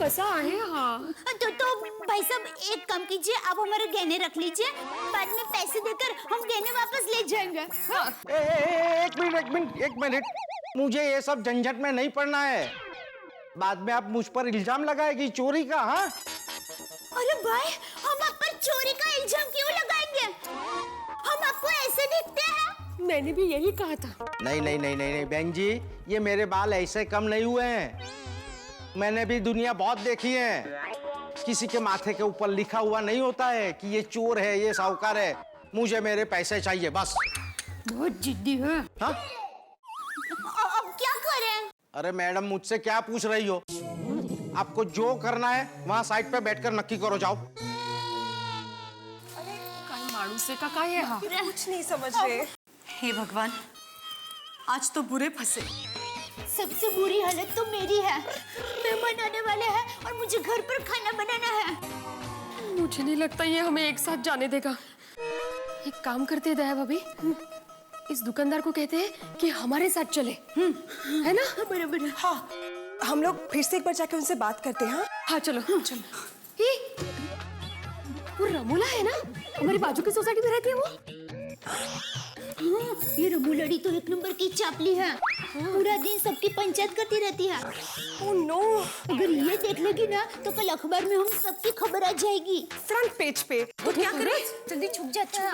कसा आहे हा? तो भाई साहब एक काम कीजिए, आप हमारे गहने रख लीजिए, बाद में पैसे देकर हम गहने वापस ले जाएंगे। हाँ? एक मिनट, मुझे ये सब झंझट में नहीं पड़ना है। बाद में आप मुझ पर इल्जाम लगाएगी चोरी का। हाँ, अरे भाई, हम आप पर चोरी का इल्जाम क्यों लगाएंगे? हम आपको ऐसे दिखते हैं? मैंने भी यही कहा था। नहीं बहन जी, ये मेरे बाल ऐसे कम नहीं हुए हैं। मैंने भी दुनिया बहुत देखी है। किसी के माथे के ऊपर लिखा हुआ नहीं होता है कि ये चोर है, ये साहूकार है। मुझे मेरे पैसे चाहिए बस। बहुत जिद्दी है। हाँ? अब क्या करें? अरे मैडम, मुझसे क्या पूछ रही हो? आपको जो करना है वहाँ साइड पे बैठकर नक्की करो, जाओ। काय माणूस का काय है हा? कुछ नहीं समझ रहे। हे भगवान, आज तो बुरे फंसे। सबसे बुरी हालत तो मेरी है। मेहमान आने वाले हैं और मुझे घर पर खाना बनाना है। मुझे नहीं लगता ये हमें एक साथ जाने देगा। एक काम करते दया भाभी, इस दुकानदार को कहते हैं कि हमारे साथ चले, है ना? बराबर। हाँ, हम लोग फिर से एक बार जाके उनसे बात करते हैं। हाँ चलो चलो। ये वो रमूला है ना, हमारी बाजू की सोसाइटी में रहती है वो। हाँ, ये रमू लड़ी तो एक नंबर की चापली है। पूरा दिन सबकी पंचायत करती रहती है। ओह नो, अगर ये देख लेगी ना तो कल अखबार में हम सबकी खबर आ जाएगी। फ्रंट पेज पे। तो क्या करें? जल्दी छुप जाता है।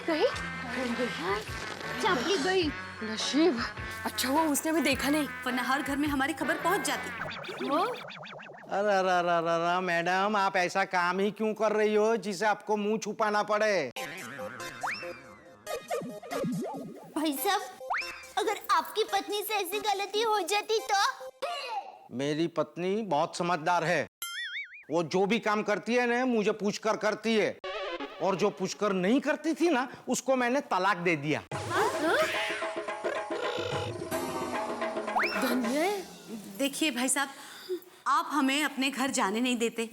गई चापली गई। नशीब, अच्छा हुआ उसने हमें देखा नहीं, वरना हर घर में हमारी खबर पहुंच जाती। अरे मैडम, आप ऐसा काम ही क्यों कर रही हो जिसे आपको मुंह छुपाना पड़े? भाई साहब, अगर आपकी पत्नी से ऐसी गलती हो जाती तो? मेरी पत्नी बहुत समझदार है। वो जो भी काम करती है ना, मुझे पूछकर करती है, और जो पूछकर नहीं करती थी ना, उसको मैंने तलाक दे दिया। देखिए भाई साहब, आप हमें अपने घर जाने नहीं देते,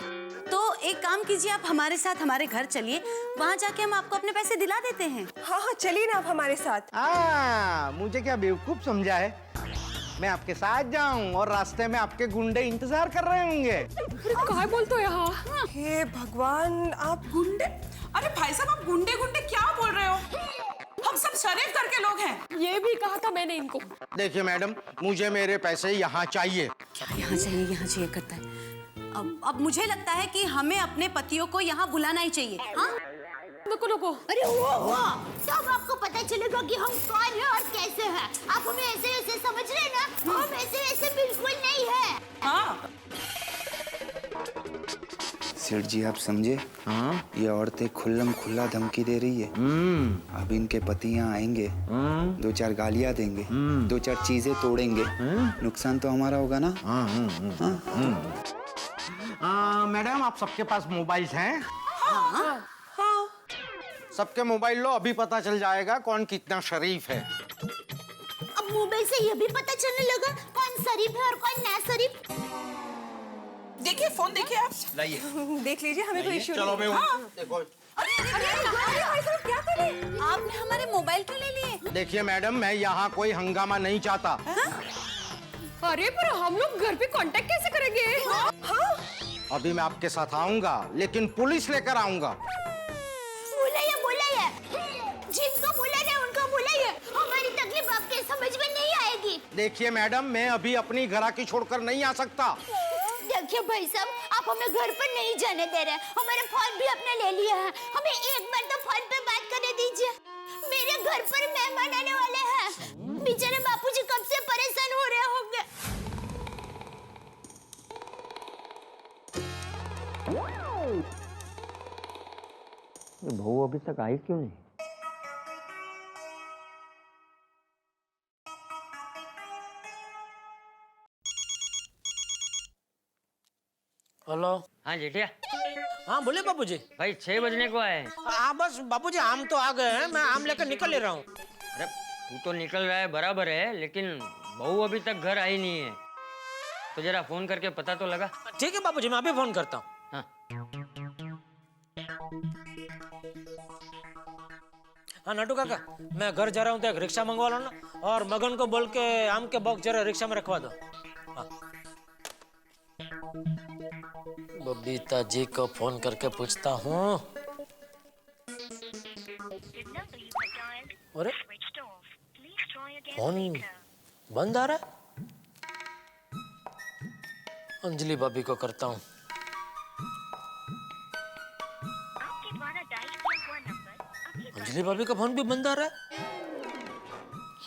तो एक काम कीजिए, आप हमारे साथ हमारे घर चलिए, वहाँ जाके हम आपको अपने पैसे दिला देते हैं। हाँ हाँ, चलिए ना आप हमारे साथ। मुझे क्या बेवकूफ समझा है? मैं आपके साथ जाऊं और रास्ते में आपके गुंडे इंतजार कर रहे होंगे। काय बोलते हो यहाँ? हे भगवान, आप गुंडे? अरे भाई साहब, आप गुंडे गुंडे क्या बोल रहे हो? हम सब शरीफ घर के लोग हैं। ये भी कहा था मैंने इनको। देखिए मैडम, मुझे मेरे पैसे यहाँ चाहिए। क्या यहाँ चाहिए करता है? अब मुझे लगता है कि हमें अपने पतियों को यहाँ बुलाना ही चाहिए। हाँ, रुको। अरे वो तब आपको पता चलेगा कि हम कौन है और कैसे हैं। आप हमें ऐसे समझ रहे हैं ना? हम ऐसे सेठ जी आप समझे? हाँ? ये औरतें खुल्लम खुल्ला धमकी दे रही है। अब इनके पति यहाँ आएंगे, 2-4 गालियाँ देंगे, 2-4 चीजें तोड़ेंगे, नुकसान तो हमारा होगा ना। मैडम आप सबके पास मोबाइल्स हैं? हाँ। सबके मोबाइल लो, अभी पता चल जाएगा कौन कितना शरीफ है। अब मोबाइल से ये भी पता चलने लगा कौन शरीफ है और कौन ना शरीफ। देखिए फोन देखिए आप। लाइए, देख लीजिए, हमें कोई इश्यू चलो नहीं। मैं देखो। क्या करें? आपने हमारे मोबाइल क्यों ले लिए? देखिए मैडम, मैं यहाँ कोई हंगामा नहीं चाहता। अरे पर हम लोग घर पे कांटेक्ट कैसे करेंगे? हाँ? अभी मैं आपके साथ आऊंगा, लेकिन पुलिस लेकर आऊंगा। बुलाइए, जिनको बुलाना है उनको बुलाइए। हमारी तकलीफ आपके समझ में नहीं आएगी। देखिए मैडम, मैं अभी अपनी ग्राहकी छोड़कर नहीं आ सकता। देखिए भाई साहब, आप हमें घर पर नहीं जाने दे रहे। हमारे फोन भी आपने ले लिया है। हमें एक बार तो फोन पे बात करने दीजिए। मेरे घर पर मेहमान आने वाले हैं। बेचारे बापूजी कब से परेशान हो रहे होंगे। बहू अभी तक आई क्यों नहीं? हेलो। हाँ जेठिया। हाँ बोले बापूजी। भाई 6 बजने को आए। हाँ बस बापूजी, आम तो आ गए हैं, मैं आम लेकर निकल ले रहा हूँ। अरे तू तो निकल रहा है बराबर है, लेकिन बहू अभी तक घर आई नहीं है, तो जरा फोन करके पता तो लगा। ठीक है बापूजी, मैं अभी फोन करता हूँ। हाँ। हाँ नटू काका, मैं घर जा रहा हूँ तो एक रिक्शा मंगवा लो ना, और मगन को बोल के आम के बॉक्स जरा रिक्शा में रखवा दो। हाँ। बबीता जी को फोन करके पूछता हूँ। अरे फोन बंद आ रहा है। अंजलि भाभी को करता हूँ। अंजलि भाभी का फोन भी बंद आ रहा है।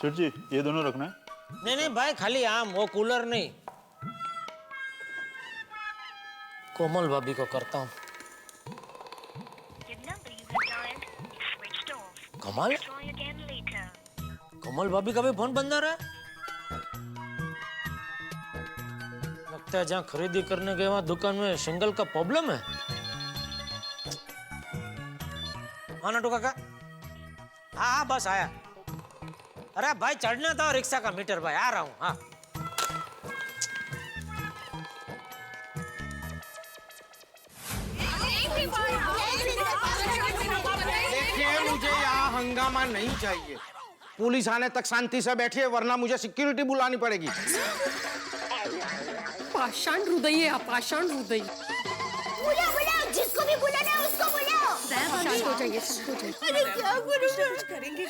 सेठ जी ये दोनों रखना है? नहीं नहीं भाई, खाली आम, वो कूलर नहीं। कोमल भाभी को करता हूँ। कमाल, कोमल भाभी का भी फोन बंद आ रहा है। लगता है जहाँ खरीदी करने गए वहाँ दुकान में सिंगल का प्रॉब्लम है। हाँ नटू काका। हाँ हाँ बस आया। अरे भाई चढ़ना था रिक्शा का मीटर, भाई आ रहा हूँ। हाँ देखिए मुझे यहाँ हंगामा नहीं चाहिए। पुलिस आने तक शांति से बैठिए, वरना मुझे सिक्योरिटी बुलानी पड़ेगी। पाषाण हृदय है, पाषाण हृदय। बुलाओ, जिसको भी बुलाना है उसको बुलाओ। शांत हो जाइए, शांत हो जाइए। अरे क्या करूँ? करेंगे।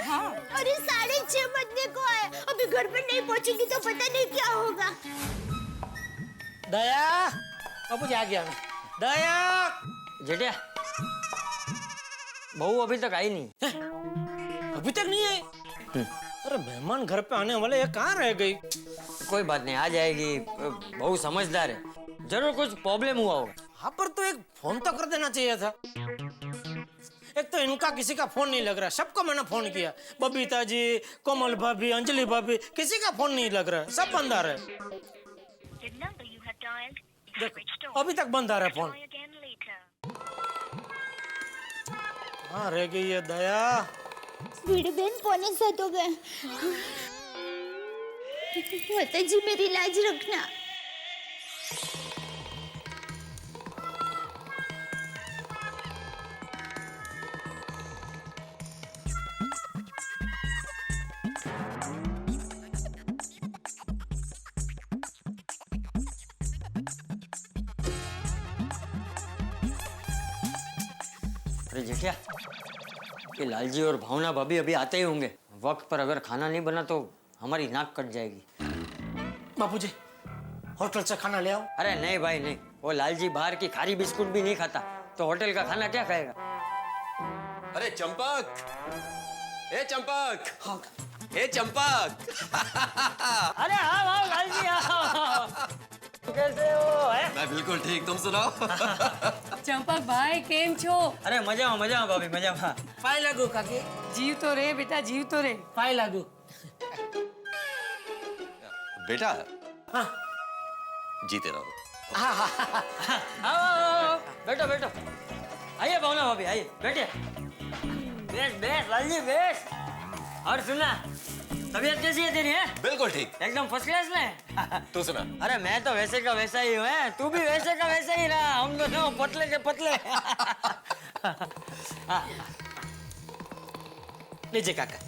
हाँ। अरे 6:30 बजने को है, अभी घर पे नहीं पहुंचेंगी तो पता नहीं क्या होगा। दया, बाबूजी आ गया मैं। दया। जेठिया, बहू अभी तक आई नहीं। अभी तक नहीं आई? अरे मेहमान घर पे आने वाले, ये कहाँ रह गई? कोई बात नहीं, आ जाएगी। बहू समझदार है, जरूर कुछ प्रॉब्लम हुआ होगा। हाँ पर तो एक फोन तो कर देना चाहिए था। एक तो इनका किसी का फोन नहीं लग रहा, सबको मैंने फोन किया। बबीता जी, कोमल भाभी, अंजलि भाभी, किसी का फोन नहीं लग रहा है, सब बंद आ रहा है। देखो अभी तक बंद आ रहा है फोन। हाँ रह गई है दया। वीडियो बहन 6:45 हो गए। माता जी मेरी लाज रखना। अरे जेठिया, ये लालजी और भावना भाभी अभी आते ही होंगे। वक्त पर अगर खाना नहीं बना तो हमारी नाक कट जाएगी। बापूजी होटल से खाना ले आओ। अरे नहीं भाई नहीं, वो लालजी बाहर की खारी बिस्कुट भी नहीं खाता, तो होटल का खाना क्या खाएगा? अरे चंपक, ए चंपक, ए चंपक। अरे हाँ लालजी आओ। कैसे हो है? मैं बिल्कुल ठीक, तुम सुनाओ। चंपक भाई केम छो? अरे मजा भाभी मजा। पाई लागू काकी, जीव तो रे बेटा, जीव तो रे। पाई लागू। बेटा हाँ जीते रहो। आओ बैठो बैठो। आइए भावना भाभी आइए बैठिए। Base Lalji base. और सुना, तबीयत कैसी है तेरी? है बिल्कुल ठीक। एकदम फर्स्ट क्लास में। तू सुना। अरे मैं तो वैसे का वैसा ही हूँ, है तू भी वैसे का वैसा ही रहा। हम दोनों पतले के पतले। लीजिए काका।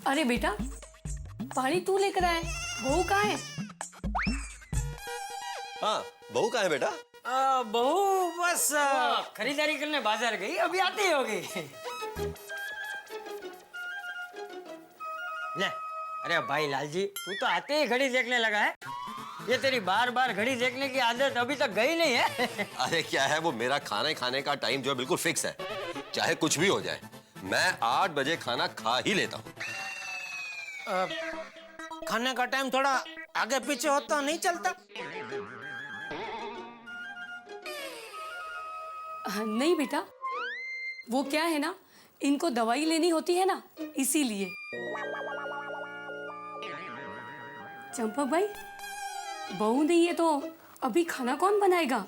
अरे बेटा, पानी तू लेकर आए, बहू कहाँ है? हाँ बहू कहाँ है बेटा? बहू बस खरीदारी करने बाजार गई, अभी आती होगी। ले, अरे भाई लालजी, तू तो आते ही घड़ी देखने लगा है। ये तेरी बार बार घड़ी देखने की आदत अभी तक गई नहीं है। अरे क्या है, वो मेरा खाने का टाइम जो है बिल्कुल फिक्स है, चाहे कुछ भी हो जाए। मैं 8 बजे खाना खा ही लेता हूँ। खाने का टाइम थोड़ा आगे पीछे होता नहीं चलता? नहीं बेटा, वो क्या है ना, इनको दवाई लेनी होती है ना, इसीलिए। चंपक भाई, बहू नहीं है तो अभी खाना कौन बनाएगा?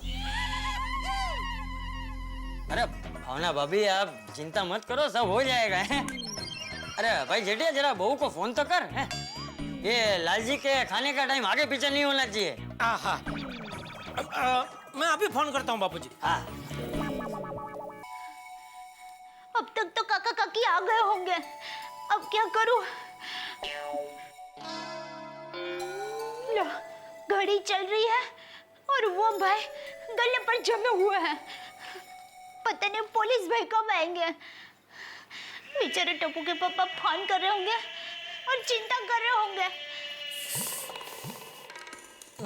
अरे भावना भाभी, आप चिंता मत करो, सब हो जाएगा। है? अरे भाई जेठिया, जरा बहू को फोन तो कर। है? ये लालजी के खाने का टाइम आगे पीछे नहीं होना चाहिए। हाँ मैं अभी फोन करता हूँ बापूजी। हाँ अब तक तो काका काकी आ गए होंगे, अब क्या करूं? लो, घड़ी चल रही है और वो भाई गले पर जमे हुए हैं। पता नहीं पुलिस भाई कब आएंगे। बेचारे टप्पू के पापा फोन कर रहे होंगे और चिंता कर रहे होंगे।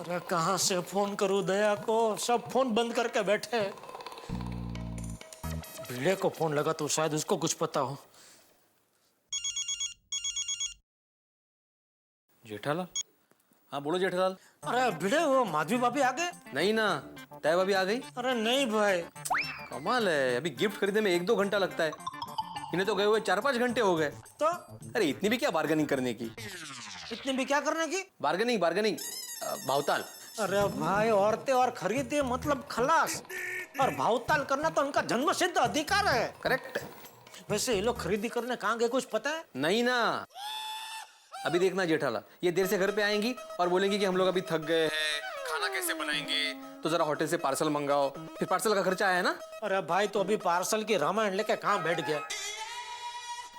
अरे कहाँ से फोन करूं दया को, सब फोन बंद करके बैठे। भिड़े को फोन लगा तो शायद उसको कुछ पता हो। जेठालाल, हाँ बोलो जेठालाल। अरे भिड़े, वो माधवी भाभी आ गए? नहीं ना, तय भाभी आ गई। अरे नहीं भाई, कमाल है, अभी गिफ्ट खरीदने में 1-2 घंटा लगता है, इन्हें तो गए हुए 4-5 घंटे हो गए। तो अरे इतनी भी क्या बार्गेनिंग करने की? इतनी भी क्या करने की? बार्गेनिंग भावताल। अरे भाई, औरतें और खरीदे मतलब खलास, और भावताल करना तो उनका जन्मसिद्ध अधिकार है। करेक्ट। वैसे ये लोग खरीदी करने कहाँ गए, कुछ पता है? नहीं ना, अभी देखना जेठालाल, ये देर से घर पे आएंगी और बोलेंगी कि हम लोग अभी थक गए हैं, खाना कैसे बनाएंगे, तो जरा होटल से पार्सल मंगाओ। फिर पार्सल का खर्चा आया ना। अरे भाई, तो अभी पार्सल की रामायण लेके कहाँ बैठ गया?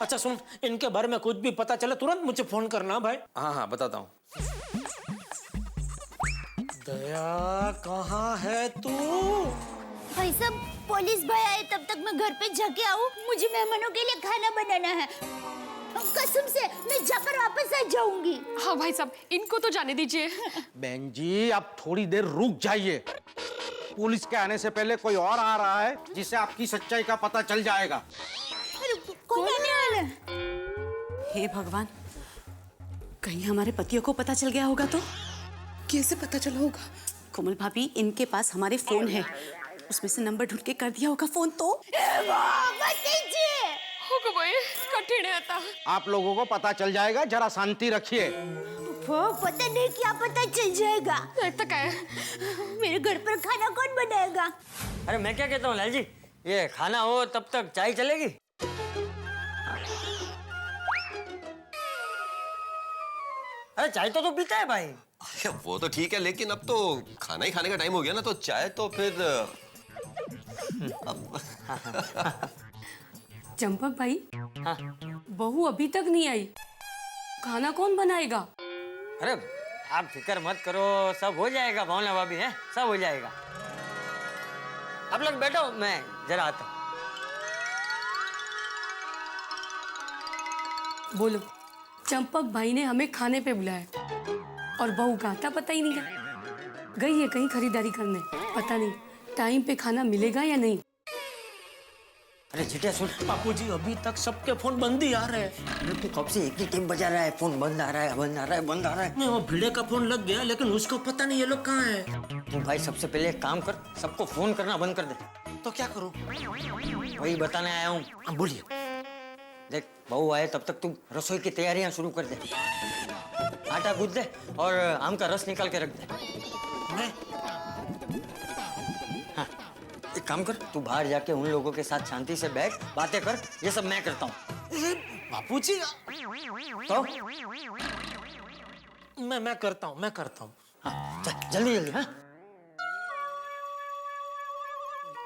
अच्छा सुन, इनके बारे में कुछ भी पता चले तुरंत मुझे फोन करना भाई। हाँ हाँ बताता हूँ। दया कहाँ है तू? भाई साहब, पुलिस भाई आए तब तक मैं घर पे जाके आऊं? मुझे मेहमानों के लिए खाना बनाना है। कसम से मैं जाकर वापस आ जाऊंगी। हाँ भाई साहब, इनको तो जाने दीजिए। बहन जी, आप थोड़ी देर रुक जाइए। पुलिस के आने से पहले कोई और आ रहा है जिसे आपकी सच्चाई का पता चल जाएगा। कौन आने वाला है? हे भगवान, कहीं हमारे पतियों को पता चल गया होगा तो? कैसे पता चला होगा? कोमल भाभी, इनके पास हमारे फोन है, उसमें से नंबर ढूंढ के कर दिया होगा फोन तो। मत दीजिए। होगा भाई, कठिन है था। आप लोगों को पता चल जाएगा, जरा शांति रखिए। वो पता नहीं क्या पता चल जाएगा। तक है, मेरे घर पर खाना कौन बनाएगा? अरे मैं क्या कहता हूँ लालजी, ये खाना हो तब तक चाय चलेगी? अरे चाय तो पीता है भाई। अरे वो तो ठीक है, लेकिन अब तो खाना ही खाने का टाइम हो गया ना, तो चाय तो फिर चंपक भाई, हाँ बहू अभी तक नहीं आई, खाना कौन बनाएगा? अरे आप फिक्र मत करो, सब हो जाएगा भावना भाभी, है सब हो जाएगा। आप लोग बैठो, मैं जरा आता हूँ। बोलो, चंपक भाई ने हमें खाने पे बुलाया और बहू का आता पता ही नहीं है। गई है कहीं खरीदारी करने, पता नहीं टाइम पे खाना मिलेगा या नहीं? अरे जेठिया सुन, बापूजी अभी तक सबके फोन बंद ही आ रहे हैं। अरे तू कब से एक ही टाइम बजा रहा है, फोन बंद आ रहा है, बंद आ रहा है, बंद आ रहा है। नहीं, वो भिड़े का फोन लग गया, लेकिन उसको पता नहीं ये लोग कहाँ हैं। तू भाई सबसे पहले एक काम कर, सबको फोन करना बंद कर दे। तो क्या करूं? वही बताने आया हूँ। अब बोलिए। देख बहू आए तब तक तू रसोई की तैयारियां शुरू कर दे। आटा गूंथ दे और आम का रस निकाल के रख दे। मैं एक काम कर, तू बाहर जाके उन लोगों के साथ शांति से बैठ, बातें कर, ये सब मैं करता हूँ। बापूजी तो मैं करता हूँ। हाँ, जल्दी जल्दी। हाँ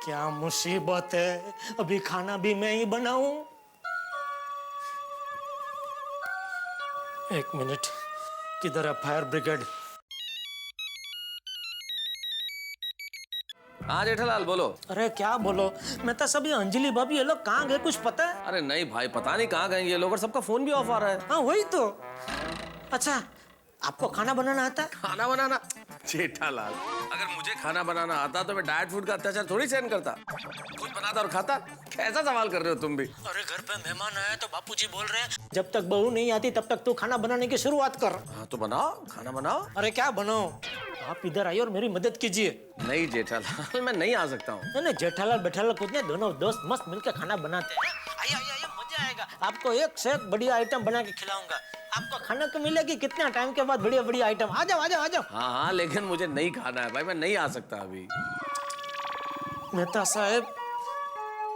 क्या मुसीबत है, अभी खाना भी मैं ही बनाऊं। एक मिनट, किधर है फायर ब्रिगेड? हाँ जेठालाल बोलो। अरे क्या बोलो, मैं तो सभी अंजलि भाभी ये लोग कहाँ गए, कुछ पता है? अरे नहीं भाई, पता नहीं कहाँ गए ये लोग, और सबका फोन भी ऑफ आ रहा है। हाँ वही तो। अच्छा, आपको खाना बनाना आता है? खाना बनाना? जेठालाल, अगर मुझे खाना बनाना आता तो मैं डाइट फूड का अत्याचार थोड़ी सहन करता, खुद बनाता और खाता। कैसा सवाल कर रहे हो तुम भी? अरे घर पे मेहमान आए तो बापूजी बोल रहे हैं जब तक बहू नहीं आती तब तक तू खाना बनाने की शुरुआत कर। हाँ तो बनाओ, खाना बनाओ। अरे क्या बनाओ, आप इधर आइए और मेरी मदद कीजिए। नहीं जेठालाल, मैं नहीं आ सकता हूँ। नहीं जेठालाल बेठालाल कुछ नहीं, दोनों दोस्त मस्त मिलकर खाना बनाते हैं। आइए आइए आइए, मजा आएगा। आपको एक से एक बढ़िया आइटम बना के खिलाऊंगा। आपको खाना को मिलेगी कितना टाइम के बाद बढ़िया बढ़िया आइटम। आ जाओ आ जाओ आ जाओ। हाँ हाँ, लेकिन मुझे नहीं खाना है भाई, मैं नहीं आ सकता अभी। मेहता साहब,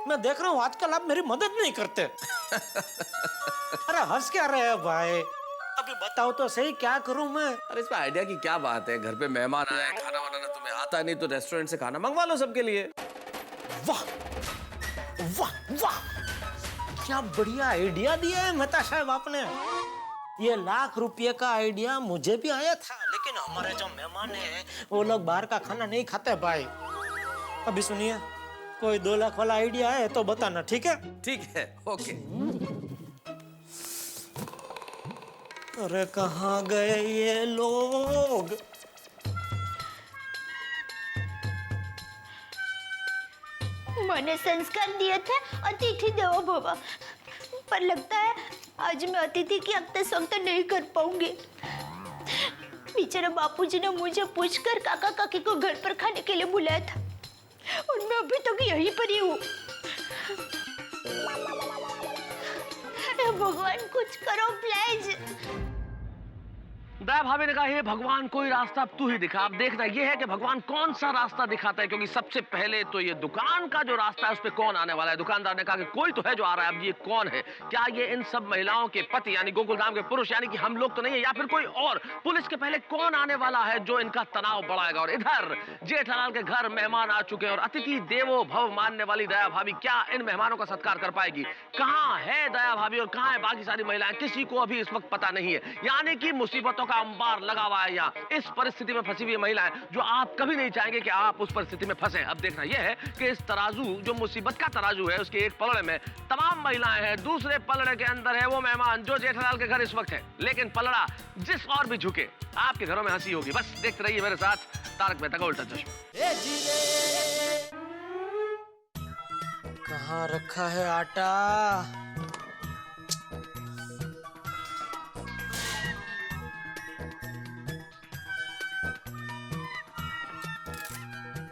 मैं देख रहा हूँ आजकल आप मेरी मदद नहीं करते। अरे हंस क्या रहे हैं भाई, अभी बताओ तो सही क्या करूं मैं? अरे इसमें आइडिया की क्या बात है, घर पे मेहमान आए, खाना बनाना तुम्हें आता नहीं तो रेस्टोरेंट से खाना मंगवा लो सबके लिए। वाह वाह वाह, क्या बढ़िया आइडिया दिया है मेहता साहब आपने। ये ₹1,00,000 का आइडिया मुझे भी आया था, लेकिन हमारे जो मेहमान हैं वो लोग बाहर का खाना नहीं खाते भाई। अभी सुनिए, कोई 2 लाख वाला आइडिया है तो बताना, ठीक है? ठीक है, ओके। अरे कहाँ गए ये लोग? मैंने संस्कार दिए थे अतिथि देवो भव, पर लगता है आज मैं अतिथि की अक्तसंगता नहीं कर पाऊंगी। बेचारे बापूजी ने मुझे पूछकर काका काकी को घर पर खाने के लिए बुलाया था और मैं अभी तक यहीं पर ही हूँ। भगवान कुछ करो प्लीज। दया भाभी ने कहा, हे भगवान कोई रास्ता अब तू ही दिखा। अब देखना ये है कि भगवान कौन सा रास्ता दिखाता है, क्योंकि सबसे पहले तो ये दुकान का जो रास्ता है उस पे कौन आने वाला है। दुकानदार ने कहा कि कोई तो है जो आ रहा है, अब ये कौन है? क्या ये इन सब महिलाओं के पति यानी गोकुलधाम के पुरुष यानी कि हम लोग तो नहीं है, या फिर कोई और? पुलिस के पहले कौन आने वाला है जो इनका तनाव बढ़ाएगा? और इधर जेठालाल के घर मेहमान आ चुके हैं और अतिथि देवो भव मानने वाली दया भाभी क्या इन मेहमानों का सत्कार कर पाएगी? कहाँ है दया भाभी और कहाँ है बाकी सारी महिलाएं? किसी को अभी इस वक्त पता नहीं है, यानी कि मुसीबतों का अंबार लगा हुआ है यहाँ। इस परिस्थिति में फंसी हुई महिलाएं जो आप कभी नहीं चाहेंगे कि आप उस परिस्थिति में फंसे। अब देखना यह है कि इस तराजू जो मुसीबत का तराजू है उसके एक पलड़े में तमाम महिलाएं हैं, दूसरे पलड़े के अंदर है वो मेहमान जो जेठालाल के घर इस वक्त है। लेकिन पलड़ा जिस और भी झुके आपके घरों में हंसी होगी। बस देखते रहिए मेरे साथ तारक मेहता का उल्टा चश्मा। कहाँ रखा है आटा?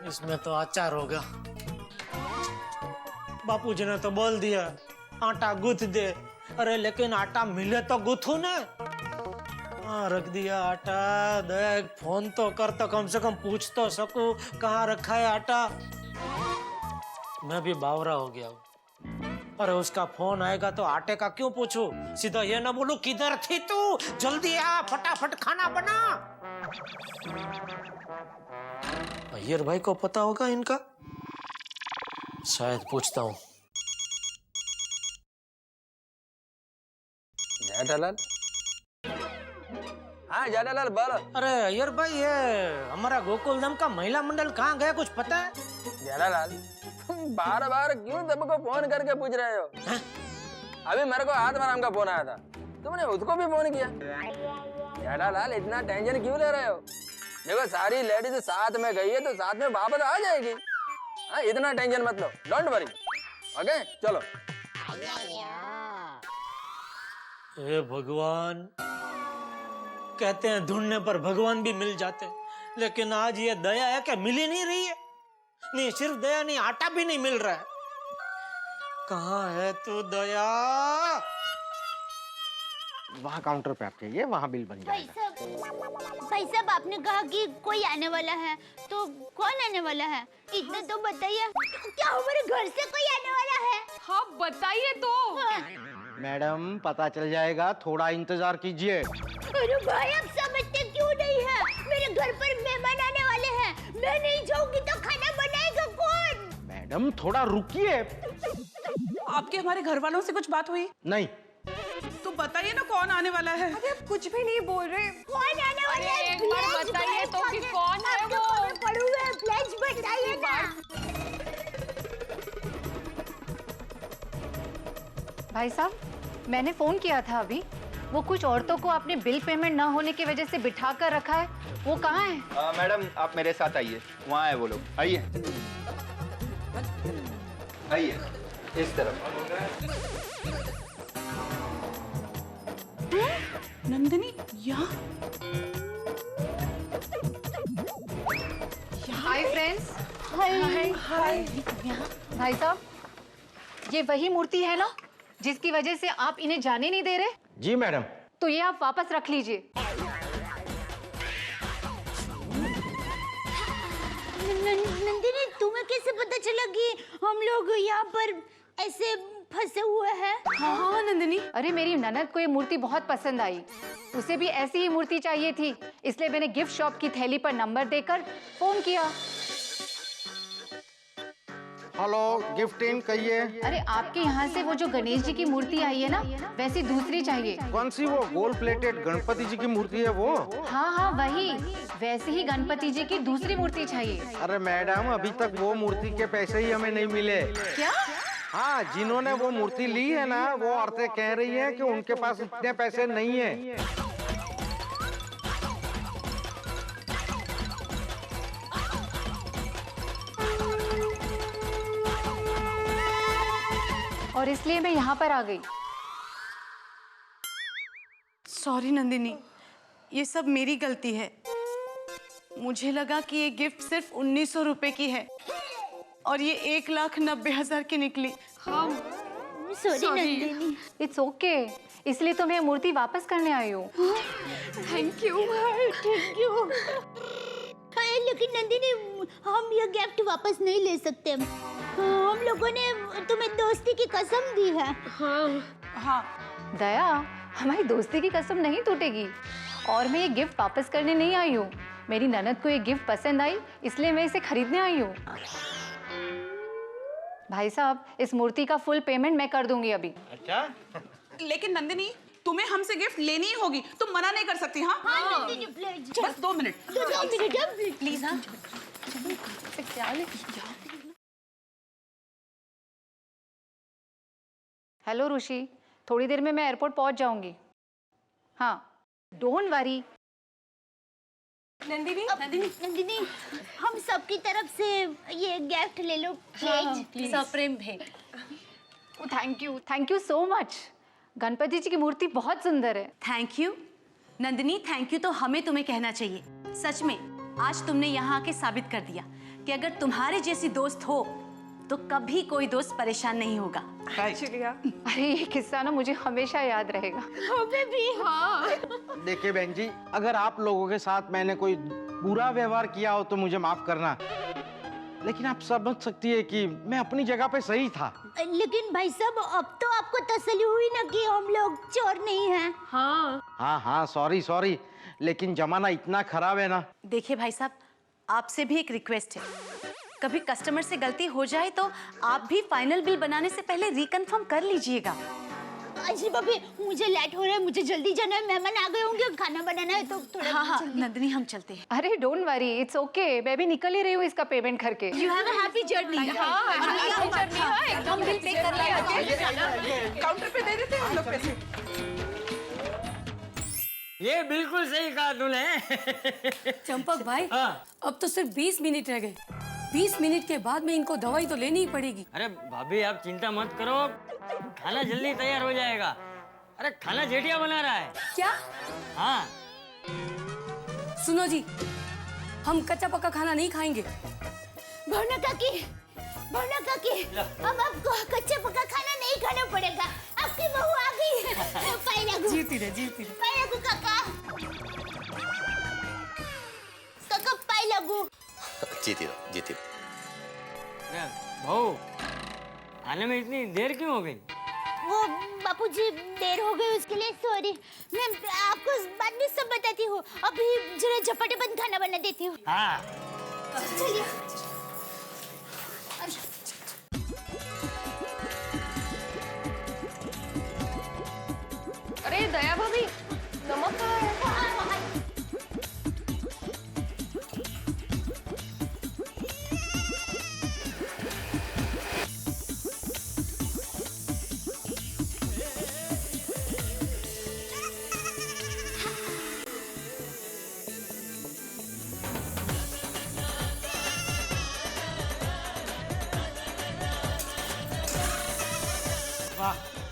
इसमें तो अचार होगा। बापूजी ने तो बोल दिया आटा गूंथ दे। अरे लेकिन आटा मिले तो गूंथू ना। हाँ रख दिया आटा। देख फोन तो कर, तो कम से कम पूछ तो सकूं कहाँ रखा है आटा। मैं भी बावरा हो गया हूँ। अरे उसका फोन आएगा तो आटे का क्यों पूछूं? सीधा ये ना बोलूं किधर थी तू, जल्दी आ फटाफट खाना बना। अय्यर भाई को पता होगा इनका, शायद पूछता हूँ। जेठालाल, हाँ जेठालाल बोलो। अरे अय्यर भाई, ये हमारा गोकुलधाम का महिला मंडल कहाँ गया, कुछ पता है? जेठालाल, तुम बार बार क्यों सबको फोन करके पूछ रहे हो? अभी मेरे को आत्माराम का फोन आया था, तुमने उसको भी फोन किया। जेठालाल इतना टेंशन क्यों ले रहे हो? देखो सारी लेडीज साथ में गई है तो साथ में वापस आ जाएगी। हाँ इतना टेंशन मत लो, डोंट वरी। ओके चलो। हे भगवान, कहते हैं ढूंढने पर भगवान भी मिल जाते हैं, लेकिन आज ये दया है क्या मिल ही नहीं रही है। नहीं सिर्फ दया नहीं, आटा भी नहीं मिल रहा है। कहाँ है तू दया? वहाँ काउंटर पे आप चाहिए, वहाँ बिल बन जाएगा। भाई साहब आपने कहा कि कोई आने वाला है, तो कौन आने वाला है इतना तो बताइए। क्या हमारे घर से कोई आने वाला है? हाँ बताइए तो। मैडम पता चल जाएगा, थोड़ा इंतजार कीजिए। अरे भाई आप समझते क्यों नहीं है? मेरे घर पर मेहमान आने वाले हैं, मैं नहीं जाऊंगी तो खाना बनाएगा कौन? मैडम थोड़ा रुकिए। आपके हमारे घर वालों से कुछ बात हुई? नहीं। तो बताइए ना कौन आने वाला है। अरे आप कुछ भी नहीं बोल रहे। कौन आने वाला है? एक बार बताइए तो कि कौन है वो? पड़ू है, प्लीज बताइए ना। भाई साहब मैंने फोन किया था अभी, वो कुछ औरतों को अपने बिल पेमेंट ना होने की वजह से बिठा कर रखा है, वो कहाँ है? मैडम आप मेरे साथ आइए, वहाँ है वो लोग, आइए आइए इस तरफ। नंदिनी यहाँ? Hi friends. Hi hi. भाई साहब ये वही मूर्ति है ना जिसकी वजह से आप इन्हें जाने नहीं दे रहे? जी मैडम। तो ये आप वापस रख लीजिए। नंदिनी तुम्हें कैसे पता चला कि हम लोग यहाँ पर ऐसे फंसे हुए हैं? हाँ नंदिनी, अरे मेरी ननद को ये मूर्ति बहुत पसंद आई, उसे भी ऐसी ही मूर्ति चाहिए थी, इसलिए मैंने गिफ्ट शॉप की थैली पर नंबर देकर फोन किया। हेलो गिफ्ट इन कहिए। अरे आपके यहाँ से वो जो गणेश जी की मूर्ति आई है ना, वैसी दूसरी चाहिए। कौन सी? वो गोल्ड प्लेटेड गणपति जी की मूर्ति है वो? हाँ हाँ वही, वैसे ही गणपति जी की दूसरी मूर्ति चाहिए। अरे मैडम अभी तक वो मूर्ति के पैसे ही हमें नहीं मिले। क्या? हाँ, जिन्होंने वो मूर्ति ली है ना, वो औरतें कह रही हैं कि उनके पास इतने पैसे नहीं है। और इसलिए मैं यहाँ पर आ गई। सॉरी नंदिनी, ये सब मेरी गलती है। मुझे लगा कि ये गिफ्ट सिर्फ 1900 रुपए की है और ये 1,90,000 की निकली। हाँ सॉरी नंदिनी। इट्स ओके, इसलिए तो मैं मूर्ति वापस करने आई हूँ। Thank you thank you. लेकिन नंदिनी हम ये गिफ्ट वापस नहीं ले सकते। हम लोगों ने तुम्हें दोस्ती की कसम दी है। हाँ दया, हमारी दोस्ती की कसम नहीं टूटेगी। और मैं ये गिफ्ट वापस करने नहीं आई हूँ, मेरी ननद को ये गिफ्ट पसंद आई इसलिए मैं इसे खरीदने आई हूँ। भाई साहब इस मूर्ति का फुल पेमेंट मैं कर दूंगी अभी। अच्छा? लेकिन नंदिनी तुम्हें हमसे गिफ्ट लेनी ही होगी, तुम मना नहीं कर सकती। हाँ नंदिनी प्लीज बस 2 मिनट। 2 minute please. हाँ हेलो ऋषि, थोड़ी देर में मैं एयरपोर्ट पहुंच जाऊंगी। हाँ डोंट वरी। नंदिनी हम सबकी तरफ से ये गिफ्ट ले लो प्लीज। सप्रेम है। Thank you so much. Ganpati ji की मूर्ति बहुत सुंदर है। Thank you Nandini, thank you तो हमें तुम्हें कहना चाहिए। सच में आज तुमने यहाँ आके साबित कर दिया कि अगर तुम्हारे जैसी दोस्त हो तो कभी कोई दोस्त परेशान नहीं होगा। अरे ये किस्सा ना मुझे हमेशा याद रहेगा। हमें भी। हाँ देखिए बहन जी, अगर आप लोगों के साथ मैंने कोई बुरा व्यवहार किया हो तो मुझे माफ करना, लेकिन आप समझ सकती है कि मैं अपनी जगह पे सही था। लेकिन भाई साहब अब तो आपको तसल्ली हुई ना कि हम लोग चोर नहीं हैं। हाँ सॉरी, लेकिन जमाना इतना खराब है ना। देखिए भाई साहब, आपसे भी एक रिक्वेस्ट है, कभी कस्टमर से गलती हो जाए तो आप भी फाइनल बिल बनाने से पहले रिकन्फर्म कर लीजिएगा। अजी भाभी मुझे लेट हो रहा है, मुझे जल्दी जाना है, मेहमान आ गए होंगे, खाना बनाना है तो थोड़ा। हाँ नंदिनी हम चलते हैं। अरे डोंट वरी, इट्स ओके, मैं भी निकल ही रही हूँ इसका पेमेंट करके। You have a happy journey. हम बिल पे कर लेंगे। काउंटर पे दे देते हैं हम लोग पैसे। ये बिल्कुल सही कहा तूने। चंपक भाई अब तो सिर्फ 20 मिनट रह गए, 20 मिनट के बाद में इनको दवाई तो लेनी ही पड़ेगी। अरे भाभी आप चिंता मत करो, खाना जल्दी तैयार हो जाएगा। अरे खाना जेठिया बना रहा है। क्या? हाँ। सुनो जी, हम कच्चा पक्का खाना नहीं खाएंगे। भावना काकी, अब आपको कच्चा पक्का खाना नहीं खाना पड़ेगा। आपकी बहू आ गई है। पाई लागू। जीती रहे। पाई लागू काका। काका पाई लागू। जीती रहो। बहू, आने में इतनी देर क्यों हो गई? वो बापूजी देर हो गई उसके लिए सॉरी। मैं आपको बाद में सब बताती हूँ। अभी जरा झपटे बंद खाना बना देती हूँ। हाँ। चलिए। अरे दया भाभी, नमक कहाँ है?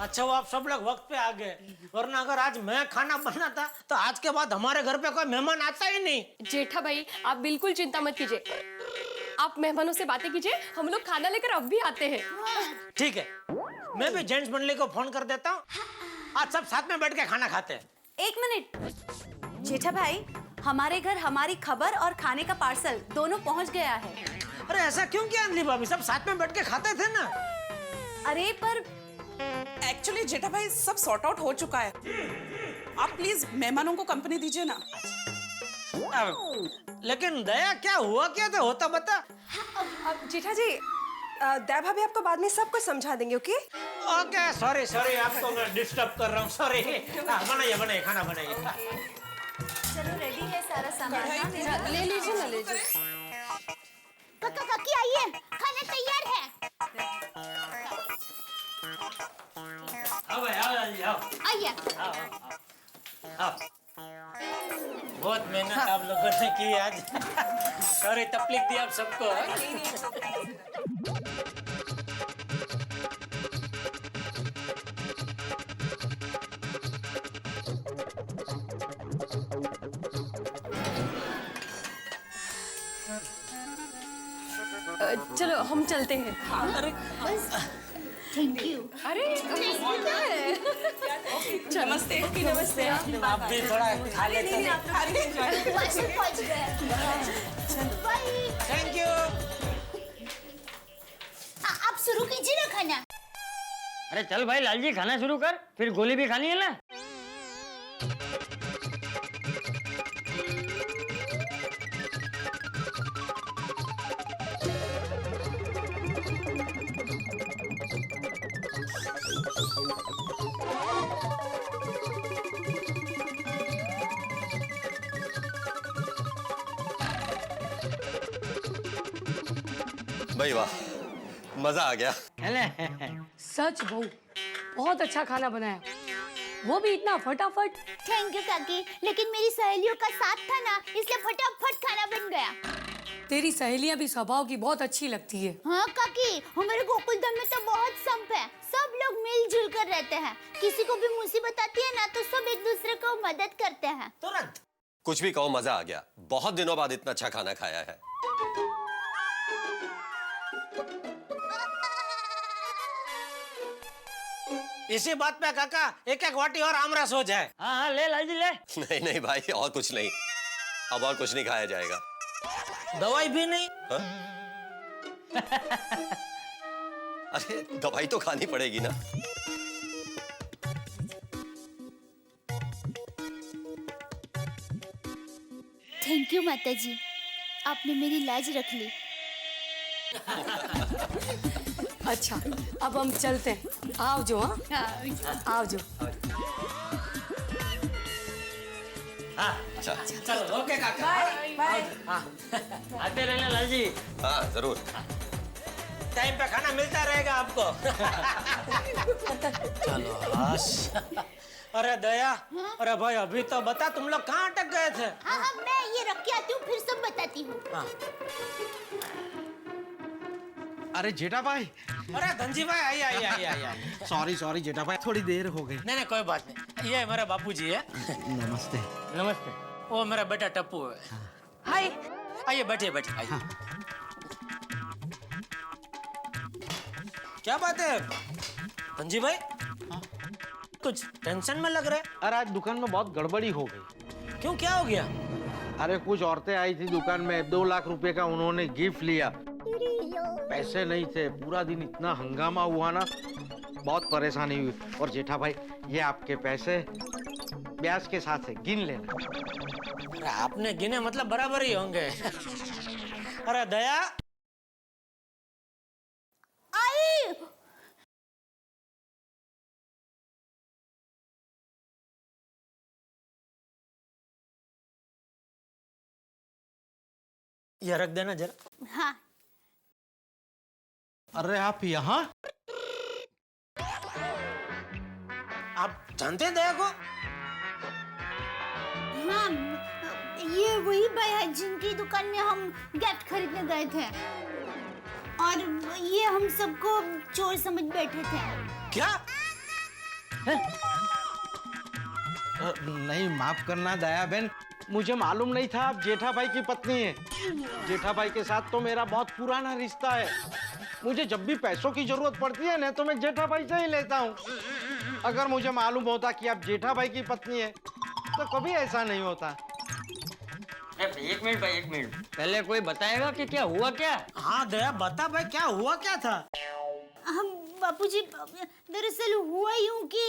अच्छा वो आप सब लोग वक्त पे आ गए, वरना अगर आज मैं खाना बनाता तो आज के बाद हमारे घर पे कोई मेहमान आता ही नहीं। जेठा भाई, आप बिल्कुल चिंता मत कीजिए। आप मेहमानों से बातें कीजिए, हम लोग खाना लेकर अब भी आते हैं। ठीक है, मैं भी जेंट्स मंडली को फोन कर देता हूँ, आज सब साथ में बैठ के खाना खाते हैं। 1 मिनट जेठा भाई, हमारे घर हमारी खबर और खाने का पार्सल दोनों पहुंच गया है। अरे ऐसा क्यों किया अंजलि भाभी, सब साथ में बैठ के खाते थे ना। अरे पर एक्चुअली जेठा भाई सब सॉर्ट आउट हो चुका है। आप प्लीज मेहमानों को कंपनी दीजिए ना। लेकिन दया क्या हुआ क्या था, होता बता। अब जेठा जी, दया भाभी आपको बाद में सब कुछ समझा देंगे। ओके ओके, सॉरी आपको मैं डिस्टर्ब कर रहा हूँ, सॉरी। बनाइए खाना बनाइए। चलो रेडी है सारा सामान। ले लीजिए। काका काकी आइए, खाना तैयार है। आओ। आइए। बहुत मेहनत आप लोगों ने की आज। सॉरी तकलीफ दी आप सबको। चलो हम चलते हैं। अरे थैंक यू। अरे नमस्ते। नमस्ते। आप भी थोड़ा खा लेते हैं। Thank you. आप शुरू कीजिए ना खाना। अरे चल भाई लालजी, खाना शुरू कर, फिर गोली भी खानी है ना। भाई वाह, मजा आ गया। सच बहू, बहुत अच्छा खाना बनाया, वो भी इतना फटाफट। थैंक यू काकी, लेकिन मेरी सहेलियों का साथ था ना, इसलिए फटाफट खाना बन गया। तेरी सहेलियां भी स्वभाव की बहुत अच्छी लगती है। हाँ काकी, हमारे गोकुलधाम में तो बहुत संप है, सब लोग मिलजुल कर रहते हैं। किसी को भी मुसीबत आती है ना तो सब एक दूसरे को मदद करते हैं। तुरंत। कुछ भी कहो, मजा आ गया। बहुत दिनों बाद इतना अच्छा खाना खाया है। इसी बात पे काका एक वाटी और आमरस हो जाए। हाँ ले लालजी ले। नहीं भाई, और कुछ नहीं, अब और कुछ नहीं खाया जाएगा। दवाई भी नहीं? अरे दवाई तो खानी पड़ेगी ना। थैंक यू माताजी, आपने मेरी लाज रख ली। अच्छा अब हम चलते हैं। आओ जो। हाँ आओ जो। अच्छा चलो ओके काका, बाय बाय। आते रहना लालजी। हाँ जरूर, टाइम पे खाना मिलता रहेगा आपको। चलो बस। अरे दया, अरे भाई अभी तो बता, तुम लोग कहाँ अटक गए थे? हाँ मैं ये रख के आती हूँ, फिर सब बताती हूँ। अरे जेठा भाई। अरे धनजी भाई आइए आइए आइए आइए। सॉरी जेठा भाई, थोड़ी देर हो गई। नहीं कोई बात नहीं, ये मेरा बापूजी है। नमस्ते। नमस्ते। वो मेरा बेटा टप्पू है। हाय। आइए बैठिए बैठिए आइए। क्या बात है धनजी भाई, कुछ टेंशन में लग रहा है? अरे आज दुकान में बहुत गड़बड़ी हो गई। क्यों, क्या हो गया? अरे कुछ औरतें आई थी दुकान में, 2 लाख रुपए का उन्होंने गिफ्ट लिया, पैसे नहीं थे। पूरा दिन इतना हंगामा हुआ ना, बहुत परेशानी हुई। और जेठा भाई ये आपके पैसे ब्याज के साथ है, गिन लेना। अरे आपने गिने मतलब बराबर ही होंगे। अरे दया आई। ये रख देना जरा। हाँ। अरे आप यहाँ? आप जानते हैं दया को? हाँ, ये वही भाई है जिनकी दुकान में हम गिफ्ट खरीदने गए थे, और ये हम सबको चोर समझ बैठे थे। क्या? नहीं, माफ करना दया बहन, मुझे मालूम नहीं था आप जेठा भाई की पत्नी है। जेठा भाई के साथ तो मेरा बहुत पुराना रिश्ता है। मुझे जब भी पैसों की जरूरत पड़ती है ना, तो मैं जेठा भाई से ही लेता हूँ। अगर मुझे मालूम होता कि आप जेठा भाई की पत्नी है तो कभी ऐसा नहीं होता। एक मिनट भाई, एक मिनट, पहले कोई बताएगा कि क्या हुआ क्या? हाँ दया बता भाई, क्या हुआ क्या था? हम बापूजी, दरअसल हुआ यूं कि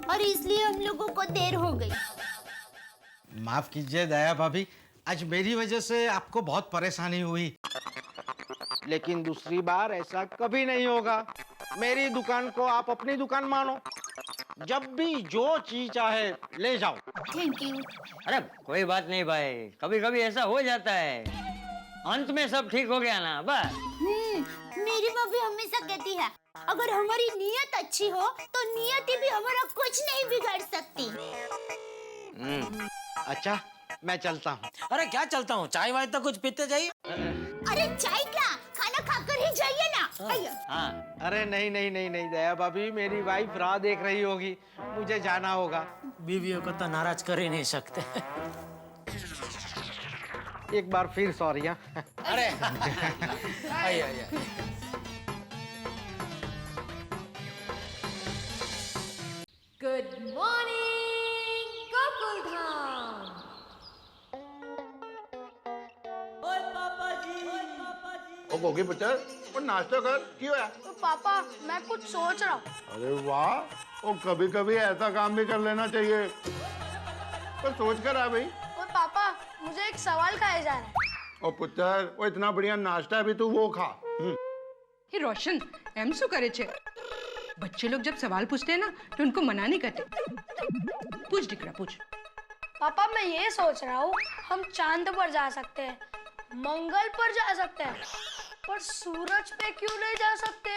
और इसलिए हम लोगों को देर हो गई। माफ कीजिए दया भाभी, आज मेरी वजह से आपको बहुत परेशानी हुई, लेकिन दूसरी बार ऐसा कभी नहीं होगा। मेरी दुकान को आप अपनी दुकान मानो, जब भी जो चीज चाहे ले जाओ। Thank you. अरे कोई बात नहीं भाई, कभी कभी ऐसा हो जाता है, अंत में सब ठीक हो गया ना बस। मेरी मम्मी हमेशा कहती है, अगर हमारी नीयत अच्छी हो तो नियति भी हमारा कुछ नहीं बिगाड़ सकती। अच्छा, मैं चलता हूँ। अरे क्या चलता हूँ, चाय वाय तो कुछ पीते जाइए। अरे चाय क्या, खाना खाकर ही जाइए ना। हाँ। अरे नहीं नहीं नहीं नहीं दया भाभी, मेरी वाइफ राह देख रही होगी, मुझे जाना होगा। बीवियों को तो नाराज कर ही नहीं सकते। एक बार फिर सॉरी। अरे आइए आइए। Good morning Gokuldham. ओ गोगी पुत्र, और नाश्ता कर, क्यों है? पापा मैं कुछ सोच रहा हूँ। अरे वाह, ओ कभी कभी ऐसा काम भी कर लेना चाहिए। पर सोच कर आ भाई। और पापा मुझे एक सवाल खाया जा रहा है। ओ पुत्र, वो इतना बढ़िया नाश्ता है, भी तू वो खा। हे रोशन, एम શું કરે છે? बच्चे लोग जब सवाल पूछते हैं ना तो उनको मना नहीं करते। पूछ दिकरा पूछ। पापा मैं ये सोच रहा हूँ, हम चांद पर जा सकते हैं, मंगल पर जा सकते हैं, पर सूरज पे क्यों नहीं जा सकते?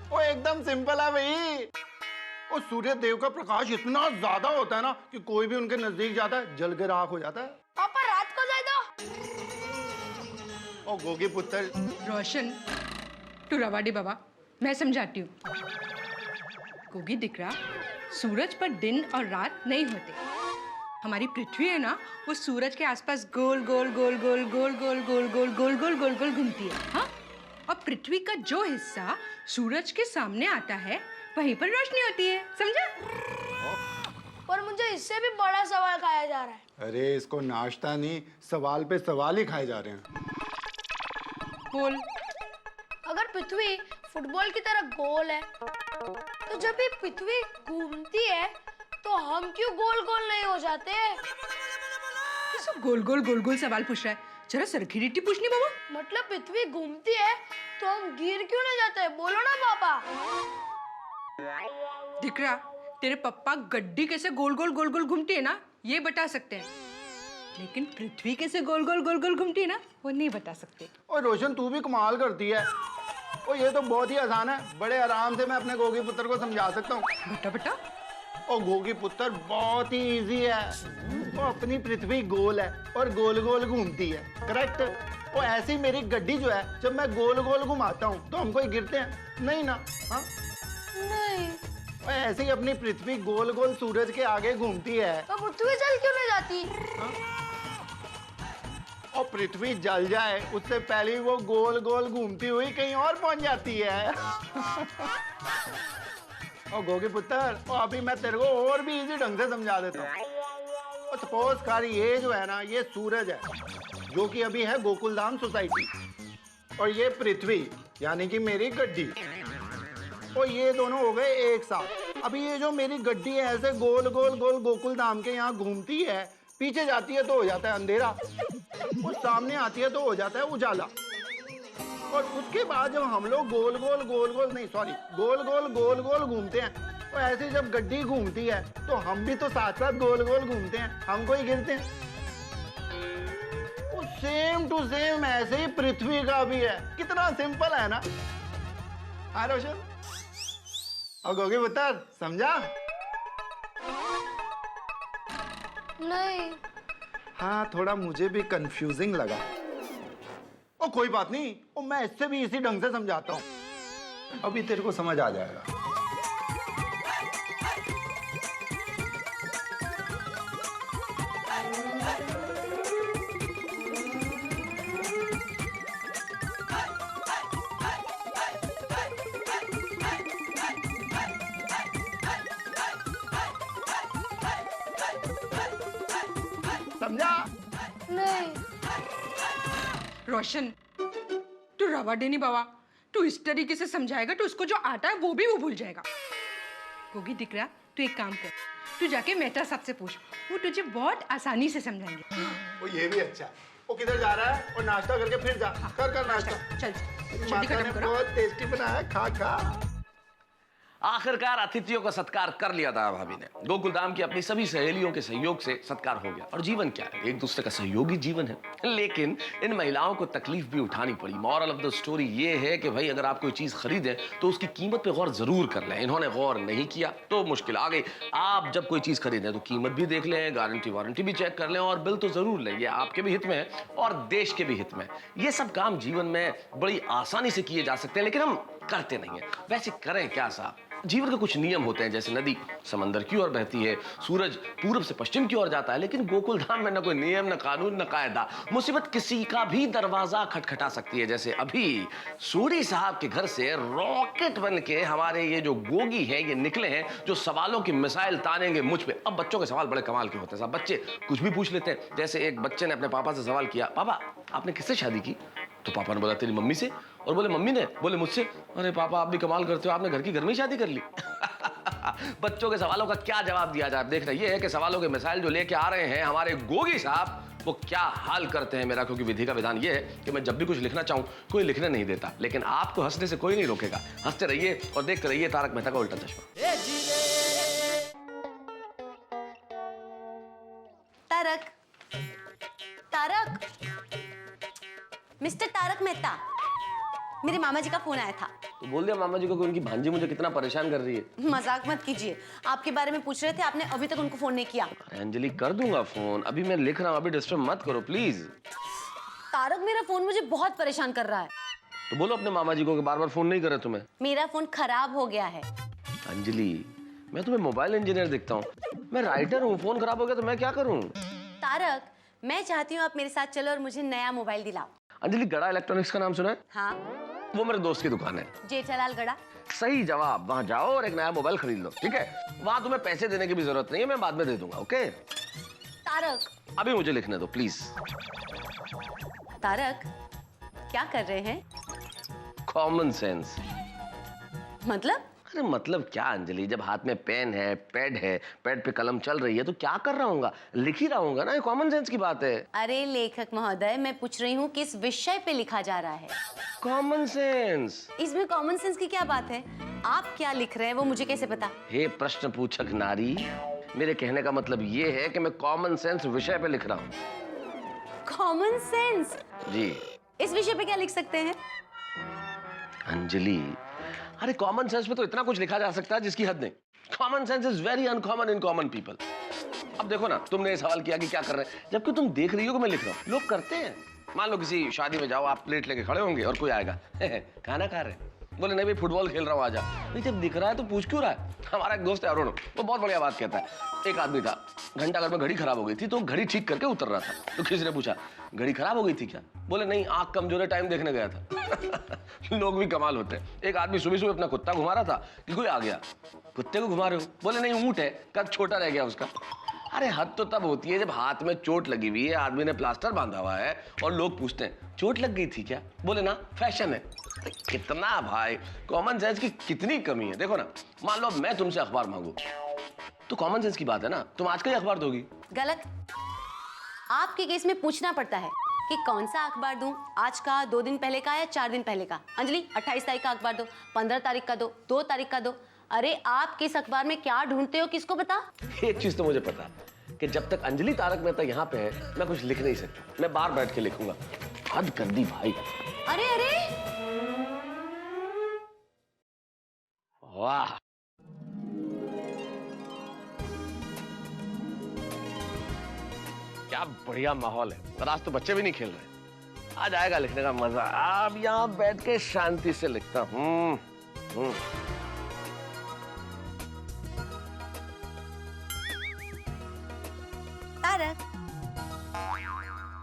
वो एकदम सिंपल है भाई। वो सूर्य देव का प्रकाश इतना ज्यादा होता है ना कि कोई भी उनके नजदीक जाता है जल के राख हो जाता है। पापा रात को जाए दो। ओ गोगी पुत्र। रोशन, तू रवा दे बाबा, मैं समझाती हूँ। गोगी दिकरा, सूरज पर दिन और रात नहीं होते। हमारी पृथ्वी है ना, वो सूरज के आसपास गोल गोल गोल गोल गोल गोल गोल गोल गोल गोल गोल गोल घूमती है। हाँ, और पृथ्वी का जो हिस्सा सूरज के सामने आता है वहीं पर रोशनी होती है, समझा? पर मुझे इससे भी बड़ा सवाल खाया जा रहा है। अरे इसको नाश्ता नहीं, सवाल पे सवाल ही खाए जा रहे हैं। बोल। अगर पृथ्वी फुटबॉल की तरह गोल है, तो जब भी पृथ्वी घूमती है तो हम क्यों गोल गोल नहीं हो जाते? गोल गोल गोल गोल सवाल पूछ रहा है, जरा सरखीरीटी पूछनी बाबा। मतलब पृथ्वी घूमती है तो हम गिर क्यों नहीं जाते? बोलो ना पापा। दिख रहा, तेरे पप्पा गड्डी कैसे गोल गोल घूमती है ना, ये बता सकते हैं। लेकिन पृथ्वी कैसे गोल गोल गोल गोल घूमती है ना, वो नहीं बता सकते। और रोशन तू भी कमाल करती है। और ये तो बहुत ही आसान है, बड़े आराम से मैं अपने गोगी पुत्र को समझा सकता हूँ। बेटा बेटा, और गोगी पुत्र बहुत ही इजी है। वो अपनी पृथ्वी गोल है और गोल गोल घूमती है, करेक्ट। और ऐसी मेरी गड्डी जो है, जब मैं गोल गोल घुमाता हूँ तो हम कोई गिरते हैं नहीं ना? हाँ नहीं। और ऐसे ही अपनी पृथ्वी गोल गोल सूरज के आगे घूमती है। तो पृथ्वी जल क्यों नहीं जाती? और पृथ्वी जल जाए उससे पहले ही वो गोल गोल घूमती हुई कहीं और पहुंच जाती है। और गोगी पुत्र, और अभी मैं तेरे को और भी इजी ढंग से समझा देता हूँ। और सपोज कर ये जो है ना, ये सूरज है जो कि अभी है गोकुलधाम सोसाइटी, और ये पृथ्वी यानी कि मेरी गड्डी, और ये दोनों हो गए एक साथ। अभी ये जो मेरी गड्डी है ऐसे गोल गोल गोल गोकुलधाम के यहाँ घूमती है, पीछे जाती है तो हो जाता है अंधेरा, और सामने आती है तो हो जाता है उजाला। और उसके बाद जब हम लोग गोल गोल गोल घूमते हैं, तो ऐसे जब गड्डी घूमती है तो हम भी तो साथ साथ गोल गोल घूमते हैं, हमको ही गिरते हैं। सेम टू सेम ऐसे ही पृथ्वी का भी है। कितना सिंपल है ना? हाँ रोशन और गोगी पुत्र, समझा? नहीं। हाँ, थोड़ा मुझे भी कंफ्यूजिंग लगा। और कोई बात नहीं, और मैं इससे भी इसी ढंग से समझाता हूँ, अभी तेरे को समझ आ जाएगा। समझा? नहीं। रोशन, तू रवा दे नहीं बाबा, तू इस तरीके से समझाएगा तो उसको जो आता है वो भी वो भूल जाएगा। गोगी दिख रहा, तू एक काम कर, तू जाके मेहता साहब से पूछ, वो तुझे बहुत आसानी से समझाएंगे। वो ये भी अच्छा। वो किधर जा रहा है? और नाश्ता करके फिर जा। कर नाश्ता। चल जल्दी खत्म करो। बहुत टेस्टी बनाया, खा। आखिरकार अतिथियों का सत्कार कर लिया था भाभी ने। गोकुलधाम की अपनी सभी सहेलियों के सहयोग से सत्कार हो गया, और जीवन क्या है, एक दूसरे का सहयोगी जीवन है। लेकिन इन महिलाओं को तकलीफ भी उठानी पड़ी। मॉरल ऑफ द स्टोरी ये है कि भाई अगर आप कोई चीज खरीदें तो उसकी कीमत पे गौर जरूर कर लें। इन्होंने गौर नहीं किया तो मुश्किल आ गई। आप जब कोई चीज खरीदें तो कीमत भी देख लें, गारंटी वारंटी भी चेक कर लें, और बिल तो जरूर लें। ये आपके भी हित में है और देश के भी हित में। ये सब काम जीवन में बड़ी आसानी से किए जा सकते हैं, लेकिन हम करते नहीं है। वैसे करें क्या साहब? जीवन के कुछ नियम होते हैं, जैसे नदी समंदर की ओर बहती है, सूरज पूर्व से पश्चिम की ओर जाता है, लेकिन गोकुलधाम में न कोई नियम, न कानून, न कायदा। मुसीबत किसी का भी दरवाजा खटखटा सकती है। जैसे अभी सूरी साहब के घर से रॉकेट बन के हमारे ये जो गोगी हैं ये निकले हैं, जो सवालों की मिसाइल तानेंगे मुझ पे। अब बच्चों के सवाल बड़े कमाल के होते हैं साहब, बच्चे कुछ भी पूछ लेते हैं। जैसे एक बच्चे ने अपने पापा से सवाल किया, पापा आपने किससे शादी की? तो पापा ने बोला तेरी मम्मी से। और बोले मम्मी ने? बोले मुझसे। अरे पापा आप भी कमाल करते हो, आपने घर की घर में ही शादी कर ली। बच्चों के सवालों का क्या जवाब दिया जाए? देख रहे ये है कि सवालों के मिसाइल जो लेके आ रहे हैं हमारे गोगी साहब, वो क्या हाल करते हैं मेरा। क्योंकि विधि का विधान ये है कि मैं जब भी कुछ लिखना चाहूं कोई लिखने नहीं देता, लेकिन आपको हंसने से कोई नहीं रोकेगा। हंसते रहिए और देखते रहिए तारक मेहता का उल्टा चश्मा। तारक, तारक, मिस्टर तारक मेहता, मेरे मामा जी का फोन आया था। तो बोल दिया मामा जी को कि उनकी भांजी मुझे कितना परेशान कर रही है। मजाक मत कीजिए, आपके बारे में पूछ रहे थे, आपने अभी तक उनको फोन नहीं किया। अरे अंजलि कर दूंगा फोन, अभी मैं लिख रहा हूँ, अभी डिस्टर्ब मत करो प्लीज। तारक मेरा फोन मुझे बहुत परेशान कर रहा है। तो बोलो अपने मामा जी को कि बार बार फोन नहीं करे तुम्हें। मेरा फोन खराब हो गया है। अंजलि मैं तुम्हें मोबाइल इंजीनियर दिखता हूँ, मैं राइटर हूँ, फोन खराब हो गया तो मैं क्या करूँ? तारक मैं चाहती हूँ आप मेरे साथ चलो और मुझे नया मोबाइल दिलाओ। अंजलि गड़ा इलेक्ट्रॉनिक्स का नाम सुना है? हाँ। वो मेरे दोस्त की दुकान है। जेठालाल गड़ा। सही जवाब, वहाँ जाओ और एक नया मोबाइल खरीद लो, ठीक है? वहाँ तुम्हें पैसे देने की भी जरूरत नहीं है, मैं बाद में दे दूंगा, ओके? तारक अभी मुझे लिखने दो प्लीज। तारक क्या कर रहे हैं? Common sense. मतलब? अरे मतलब क्या अंजलि, जब हाथ में पेन है, पैड है, पैड पे कलम चल रही है तो क्या कर रहा हूँगा? लिख ही रहा हूँगा ना, ये कॉमन सेंस की बात है। अरे लेखक महोदय मैं पूछ रही हूँ किस विषय पे लिखा जा रहा है? Common sense. इसमें कॉमन सेंस की क्या बात है? आप क्या लिख रहे हैं वो मुझे कैसे पता? हे प्रश्न पूछक नारी, मेरे कहने का मतलब ये है कि मैं कॉमन सेंस विषय पे लिख रहा हूँ। Common sense. जी इस विषय पे क्या लिख सकते हैं? अंजलि, अरे कॉमन सेंस में तो इतना कुछ लिखा जा सकता है जिसकी हद नहीं। Common sense is very uncommon in common people. अब देखो ना, तुमने ये सवाल किया कि क्या कर रहे हैं, जबकि तुम देख रही हो कि मैं लिख रहा हूँ। लोग करते हैं। मान लो किसी शादी में जाओ, आप प्लेट लेके खड़े होंगे और कोई आएगा, खाना खा रहे हैं, बोले नहीं भाई फुटबॉल खेल रहा हूँ आजा। भाई जब दिख रहा है तो पूछ क्यों रहा है? हमारा एक दोस्त है अरुण, वो बहुत बढ़िया बात कहता है। एक आदमी था, घंटाघर में घड़ी खराब हो गई थी तो घड़ी ठीक करके उतर रहा था। तो किसी ने पूछा घड़ी खराब हो गई थी क्या? बोले नहीं, आंख कमजोर है, टाइम देखने गया था। लोग भी कमाल होते हैं। एक आदमी सुबह सुबह अपना कुत्ता घुमा रहा था कि कोई आ गया। कुत्ते को घुमा रहे हो? बोले नहीं, ऊंट है, कद छोटा रह गया उसका। अरे हद तो तब होती है जब हाथ में चोट लगी हुई है, आदमी ने प्लास्टर बांधा हुआ है और लोग पूछते हैं चोट लग गई थी क्या? बोले ना, फैशन है। कितना भाई कॉमन सेंस की कितनी कमी है। देखो ना, मान लो मैं तुमसे अखबार मांगू तो कॉमन सेंस की बात है ना, तुम आज का ही अखबार दोगी? गलत। आपके केस में पूछना पड़ता है कि कौन सा अखबार दूं, आज का, 2 दिन पहले का या 4 दिन पहले का। अंजलि 28 तारीख का अखबार दो, 15 तारीख का दो, 2 तारीख का दो। अरे आप किस अखबार में क्या ढूंढते हो, किसको पता? एक चीज तो मुझे पता है कि जब तक अंजलि तारक मेहता यहाँ पे है मैं कुछ लिख नहीं सकता। मैं बाहर बैठ के लिखूंगा। हद कर दी भाई। अरे अरे, वाह, क्या बढ़िया माहौल है। पर आज तो बच्चे भी नहीं खेल रहे। आज आएगा लिखने का मजा। अब यहाँ बैठ के शांति से लिखता हूँ। तारक।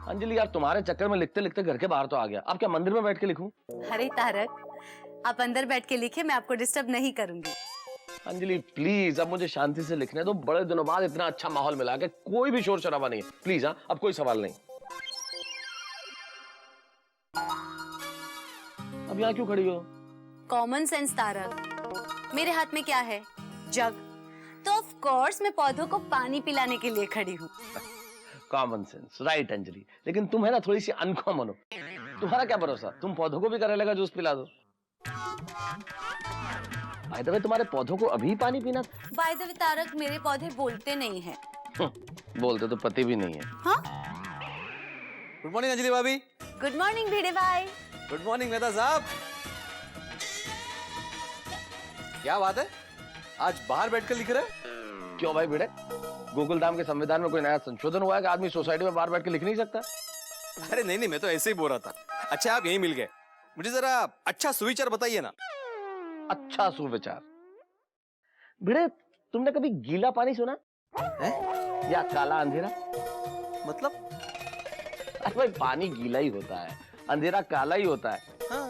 अंजलि यार, तुम्हारे चक्कर में लिखते लिखते घर के बाहर तो आ गया। अब क्या मंदिर में बैठ के लिखूं? अरे तारक, आप अंदर बैठ के लिखे, मैं आपको डिस्टर्ब नहीं करूंगी। अंजलि प्लीज, अब मुझे शांति से लिखने दो। बड़े दिनों बाद इतना अच्छा माहौल मिला के कोई भी शोर शराबा नहीं है। प्लीज। हाँ, अब कोई सवाल नहीं। अब यहाँ क्यों खड़ी हो? Common sense Tarak. मेरे हाथ में क्या है? जग। तो ऑफ कोर्स मैं पौधों को पानी पिलाने के लिए खड़ी हूँ। Common sense, right Anjali. लेकिन तुम है ना थोड़ी सी अनकॉमन हो। तुम्हारा क्या भरोसा, तुम पौधों को भी करेले का जूस पिला दो। बाय द वे, तुम्हारे पौधों को अभी पानी पीना था? बाय द वे तारक, मेरे पौधे बोलते नहीं हैं। बोलते तो पति भी नहीं है। हाँ? गुड मॉर्निंग अंजलि भाभी। गुड मॉर्निंग भिड़े भाई। गुड मॉर्निंग मेहता साहब। क्या बात है, आज बाहर बैठकर लिख रहे हैं? क्यों भाई भिड़े, गोकुलधाम के संविधान में कोई नया संशोधन हुआ है कि आदमी सोसाइटी में बाहर बैठ के लिख नहीं सकता? अरे नहीं नहीं, मैं तो ऐसे ही बोल रहा था। अच्छा आप यहीं मिल गए, मुझे जरा अच्छा सुविचार बताइए ना। अच्छा सुविचार? भिड़े, तुमने कभी गीला पानी सुना है? या काला अंधेरा? मतलब? अरे भाई, पानी गीला ही होता है, अंधेरा काला ही होता है। हाँ।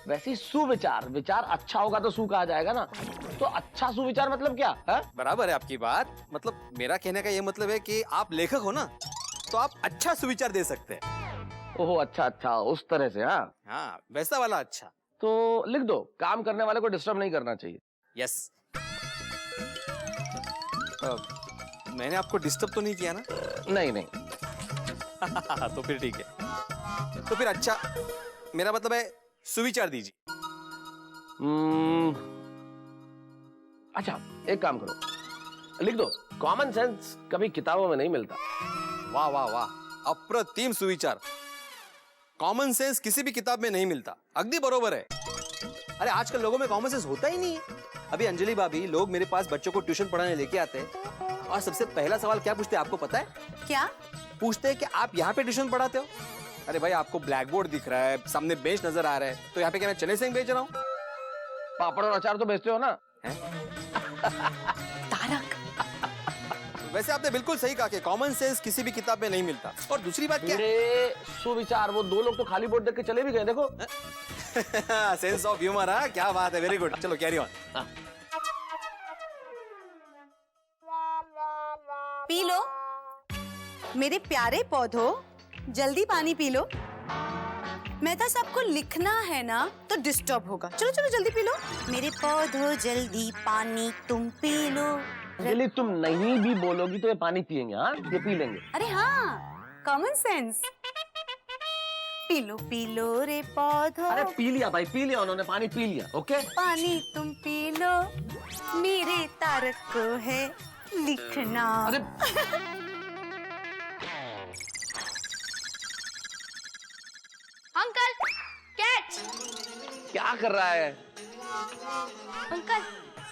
वैसे सुविचार, विचार अच्छा होगा तो सु कहा जाएगा ना। तो अच्छा सुविचार मतलब क्या है? बराबर है आपकी बात। मतलब मेरा कहने का ये मतलब है कि आप लेखक हो ना, तो आप अच्छा सुविचार दे सकते हैं। ओहो, अच्छा अच्छा, उस तरह से। हाँ हाँ, वैसा वाला अच्छा। तो लिख दो, काम करने वाले को डिस्टर्ब नहीं करना चाहिए। यस। मैंने आपको डिस्टर्ब तो नहीं किया ना? नहीं नहीं। तो फिर ठीक है। तो फिर अच्छा, मेरा मतलब है सुविचार दीजिए। अच्छा, एक काम करो, लिख दो, कॉमन सेंस कभी किताबों में नहीं मिलता। वाह वाह वाह, अप्रतिम सुविचार। कॉमन सेंस किसी भी किताब में नहीं मिलता, अगदी बरोबर है। अरे आजकल लोगों में कॉमन सेंस होता ही नहीं है। अभी अंजलि भाभी, लोग मेरे पास बच्चों को ट्यूशन पढ़ाने लेके आते हैं और सबसे पहला सवाल क्या पूछते हैं आपको पता है? क्या पूछते हैं कि आप यहाँ पे ट्यूशन पढ़ाते हो? अरे भाई, आपको ब्लैक बोर्ड दिख रहा है, सामने बेंच नजर आ रहा है, तो यहाँ पे क्या मैं चने सेंग बेच रहा हूँ? पापड़ और अचार तो बेचते हो ना? तारक, वैसे आपने बिल्कुल सही कहा कि कॉमन सेंस किसी भी किताब में नहीं मिलता। और दूसरी बात क्या? सुविचार, वो 2 लोग तो खाली बोर्ड देख के चले भी गए, देखो। Sense of humour. हाँ, क्या बात है, वेरी गुड। चलो कैरी ऑन। पी लो मेरे प्यारे पौधों, जल्दी पानी पी लो। मेहता साहब को लिखना है ना, तो डिस्टर्ब होगा। चलो चलो जल्दी पी लो। मेरे पौधों जल्दी पानी तुम पी लो। अंजलि, तुम नहीं भी बोलोगी तो ये पानी पियेंगे। हाँ, ये पी लेंगे। अरे हाँ, कॉमन सेंस। पी लो रे पौधों। अरे पी लिया भाई, पी लिया उन्होंने, पानी पी लिया। ओके, पानी तुम पी लो, मेरे तारक को है लिखना। अरे क्या कर रहा है? अंकल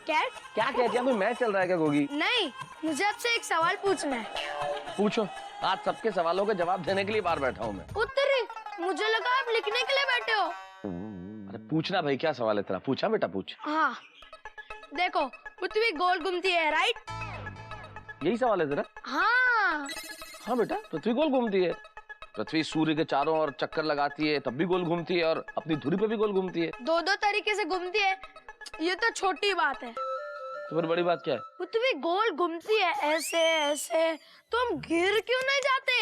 कैट क्या कहती है? कोई मैच चल रहा है क्या गोगी? नहीं, मुझे आपसे एक सवाल पूछना है। पूछो। आज सबके सवालों के जवाब देने के लिए बाहर बैठा हूँ मैं। उत्तरी, मुझे लगा आप लिखने के लिए बैठे हो। अरे पूछना भाई, क्या सवाल है तेरा? पूछा बेटा, पूछ। हाँ, देखो पृथ्वी गोल घूमती है, राइट? यही सवाल है तेरा? हाँ। हाँ बेटा, पृथ्वी गोल घूमती है। पृथ्वी सूर्य के चारों ओर चक्कर लगाती है, तब भी गोल घूमती है, और अपनी धुरी पे भी गोल घूमती है। दो तरीके से घूमती है, ये तो छोटी बात है। तो फिर बड़ी बात क्या है? पृथ्वी गोल घूमती है ऐसे ऐसे, तो हम गिर क्यों नहीं जाते?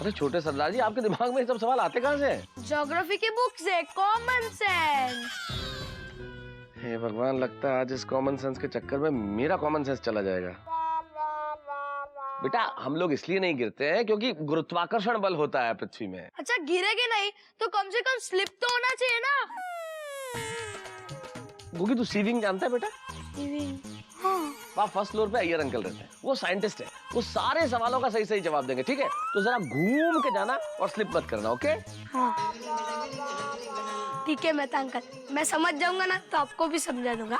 अरे छोटे सरदार जी, आपके दिमाग में ये सब सवाल आते कहाँ से? ज्योग्राफी की बुक से, कॉमन सेंस। हे भगवान, लगता है आज इस कॉमन सेंस के चक्कर में मेरा कॉमन सेंस चला जाएगा। बेटा, हम लोग इसलिए नहीं गिरते हैं क्योंकि गुरुत्वाकर्षण बल होता है पृथ्वी में। अच्छा, गिरेगे नहीं तो कम से कम स्लिप तो होना चाहिए ना। गोगी, तू सीविंग जानता है बेटा? हाँ। वहाँ फर्स्ट फ्लोर पे अय्यर अंकल रहते हैं, वो साइंटिस्ट है, वो सारे सवालों का सही सही जवाब देंगे, ठीक है? तो जरा घूम के जाना और स्लिप मत करना, ओके? हाँ ठीक है मेहता अंकल, मैं समझ जाऊंगा ना तो आपको भी समझा दूंगा।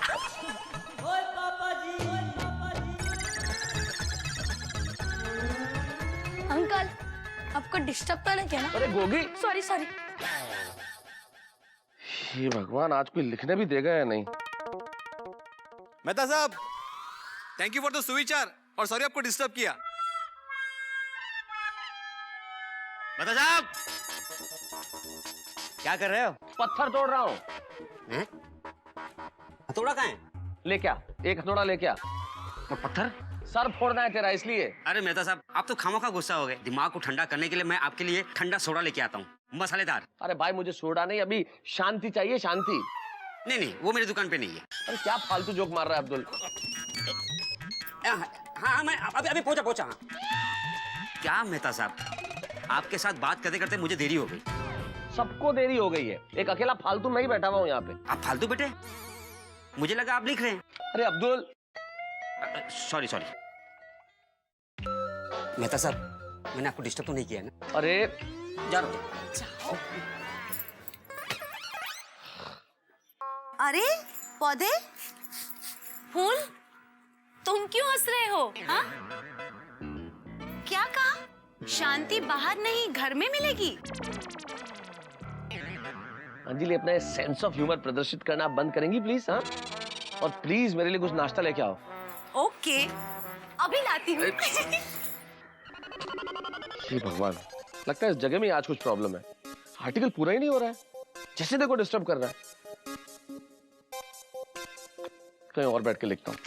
अंकल, आपको डिस्टर्ब तो नहीं किया ना? अरे गोगी, सॉरी सॉरी। ये भगवान, आज कोई लिखने भी देगा या नहीं? मेहता साहब, थैंक यू फॉर द सुविचार, और सॉरी आपको डिस्टर्ब किया। मेहता साहब, क्या कर रहे हो? पत्थर तोड़ रहा हूँ। हथौड़ा कहाँ है? ले क्या, एक हथौड़ा ले क्या? और पत्थर? सर फोड़ना है तेरा, इसलिए। अरे मेहता साहब, आप तो खामोखा गुस्सा हो गए। दिमाग को ठंडा करने के लिए मैं आपके लिए ठंडा सोडा लेके आता हूँ, मसालेदार। अरे भाई, मुझे सोडा नहीं, अभी शांति चाहिए, शांति। नहीं नहीं, वो मेरी दुकान पे नहीं है। अरे क्या फालतू जोक मार रहा है अब्दुल? हाँ, मैं अभी पहुंचा। क्या मेहता साहब, आपके साथ बात करते करते मुझे देरी हो गई। सबको देरी हो गई है, एक अकेला फालतू मैं ही बैठा हुआ हूँ यहाँ पे। आप फालतू बैठे? मुझे लगा आप लिख रहे हैं। अरे अब्दुल, सॉरी मेहता साहब, मैंने आपको डिस्टर्ब तो नहीं किया ना? अरे जा रहा हूँ। अरे पौधे, फूल, तुम क्यों हंस रहे हो? हाँ? क्या कहा? शांति बाहर नहीं, घर में मिलेगी। अंजलि, अपना सेंस ऑफ ह्यूमर प्रदर्शित करना आप बंद करेंगी प्लीज? हाँ, और प्लीज मेरे लिए कुछ नाश्ता लेके आओ। ओके, अभी लाती हूँ। हे भगवान, लगता है इस जगह में आज कुछ प्रॉब्लम है। आर्टिकल पूरा ही नहीं हो रहा है, जैसे देखो डिस्टर्ब कर रहा है। कहीं और बैठ के लिखता हूँ।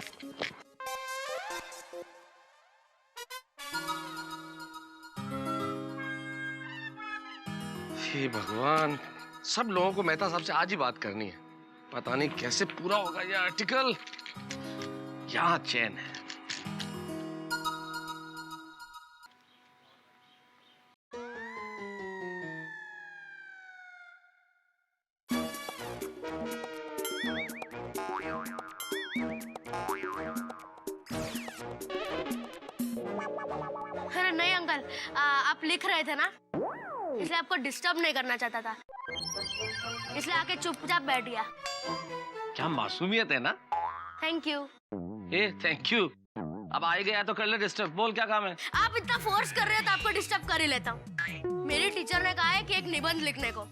हे भगवान, सब लोगों को मेहता साहब से आज ही बात करनी है। पता नहीं कैसे पूरा होगा ये आर्टिकल। यहाँ चैन है। अरे नहीं अंकल, आप लिख रहे थे ना, इसलिए आपको डिस्टर्ब नहीं करना चाहता था, इसलिए आके चुपचाप बैठ गया। क्या मासूमियत है ना? Thank you. Thank you. अब आ ही गया तो कर ले डिस्टर्ब। बोल, क्या काम है? आप इतना फोर्स कर रहे हो तो आपको डिस्टर्ब कर ही लेता हूँ। मेरी टीचर ने कहा है कि एक निबंध लिखने को,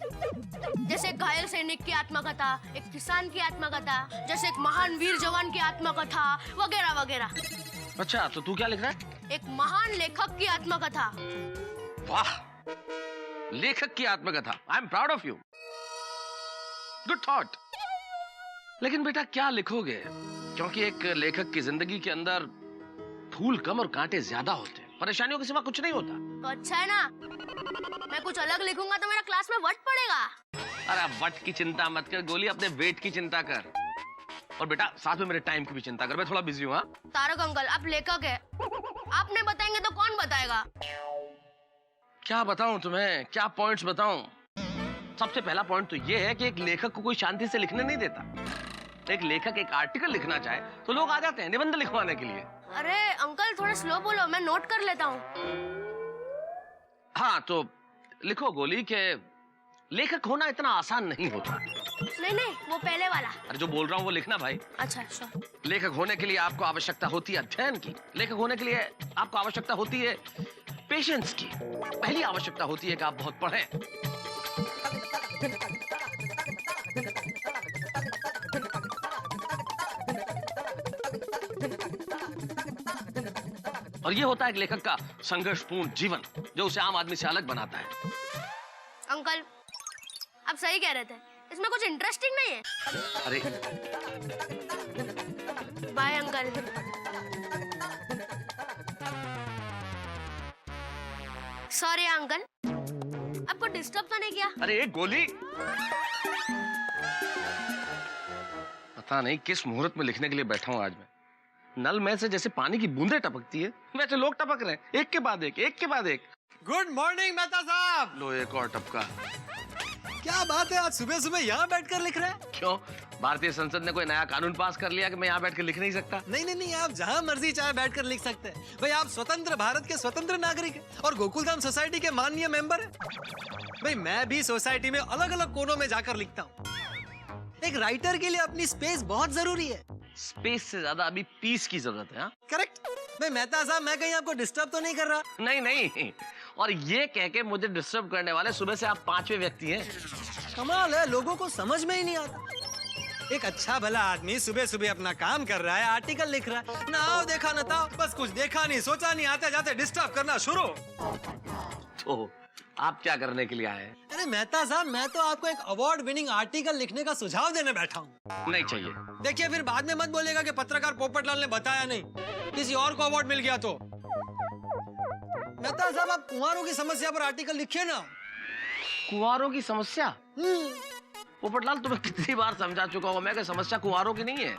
जैसे एक घायल सैनिक की आत्मकथा, एक किसान की आत्मकथा, जैसे एक महान वीर जवान की आत्मकथा, वगैरह वगैरह। अच्छा, तो तू क्या लिख रहा है? एक महान लेखक की आत्मकथा। वाह, लेखक की आत्मकथा। I am proud of you. Good thought. लेकिन बेटा क्या लिखोगे? क्योंकि एक लेखक की जिंदगी के अंदर फूल कम और कांटे ज्यादा होते हैं, परेशानियों के सिवा कुछ नहीं होता। तो अच्छा है ना, मैं कुछ अलग लिखूंगा तो मेरा क्लास में वट पड़ेगा। अरे वट की चिंता मत कर गोली, अपने वेट की चिंता कर। और बेटा साथ में मेरे टाइम की भी चिंता कर, मैं थोड़ा बिजी हूँ। तारक अंकल, आप लेखक है, आप नहीं बताएंगे तो कौन बताएगा? क्या बताऊं तुम्हें, क्या पॉइंट्स बताऊं? सबसे पहला पॉइंट तो ये है कि एक लेखक को कोई शांति से लिखने नहीं देता। एक लेखक एक आर्टिकल लिखना चाहे तो लोग आ जाते हैं निबंध लिखवाने के लिए। अरे अंकल, थोड़ा स्लो बोलो, मैं नोट कर लेता हूँ। हाँ, तो लिखो गोली के लेखक होना इतना आसान नहीं होता। नहीं नहीं, वो पहले वाला। अरे जो बोल रहा हूँ वो लिखना भाई। अच्छा श्योर। लेखक होने के लिए आपको आवश्यकता होती है अध्ययन की। लेखक होने के लिए आपको आवश्यकता होती है पेशेंस की। पहली आवश्यकता होती है कि आप बहुत पढ़ें। और ये होता है एक लेखक का संघर्षपूर्ण जीवन जो उसे आम आदमी से अलग बनाता है। अंकल आप सही कह रहे थे, इसमें कुछ इंटरेस्टिंग नहीं है। अरे बाय अंकल। सॉरी अंकल, आपको डिस्टर्ब तो नहीं किया? अरे एक गोली, पता नहीं किस मुहूर्त में लिखने के लिए बैठा हूं आज मैं। नल में से जैसे पानी की बूंदें टपकती है वैसे लोग टपक रहे हैं, एक के बाद एक, एक के बाद एक। गुड मॉर्निंग मेहता साहब। लो एक और टपका। क्या बात है, आज सुबह सुबह यहाँ बैठकर लिख रहे हैं? क्यों, भारतीय संसद ने कोई नया कानून पास कर लिया कि मैं यहाँ बैठकर लिख नहीं सकता? नहीं नहीं नहीं, आप जहाँ मर्जी चाहे बैठकर लिख सकते हैं। भाई आप स्वतंत्र भारत के स्वतंत्र नागरिक हैं और गोकुलधाम सोसाइटी के माननीय मेंबर हैं। भाई मैं भी सोसाइटी में अलग अलग कोनों में जाकर लिखता हूँ। एक राइटर के लिए अपनी स्पेस बहुत जरूरी है। स्पेस से ज्यादा अभी पीस की जरूरत है। करेक्ट। भाई मेहता साहब, मैं कहीं आपको डिस्टर्ब तो नहीं कर रहा? नहीं नहीं, और ये कह के मुझे डिस्टर्ब करने वाले सुबह से आप 5वें व्यक्ति हैं। कमाल है, लोगों को समझ में ही नहीं आता। एक अच्छा भला आदमी सुबह सुबह अपना काम कर रहा है, आर्टिकल लिख रहा है, ना आओ देखा ना था, बस कुछ देखा नहीं सोचा नहीं, आते जाते डिस्टर्ब करना शुरू। तो आप क्या करने के लिए आए हैं? अरे मेहता साहब, मैं तो आपको एक अवार्ड विनिंग आर्टिकल लिखने का सुझाव देने बैठा हूँ। नहीं चाहिए। देखिए फिर बाद में मत बोलेगा कि पत्रकार पोपटलाल ने बताया नहीं, किसी और को अवार्ड मिल गया तो। मेहता साहब, आप कुंवारों की समस्या पर आर्टिकल लिखिए ना। कुंवारों की समस्या? पोपटलाल, तुम्हें कितनी बार समझा चुका हूँ मैं कि समस्या कुंवारों की नहीं है,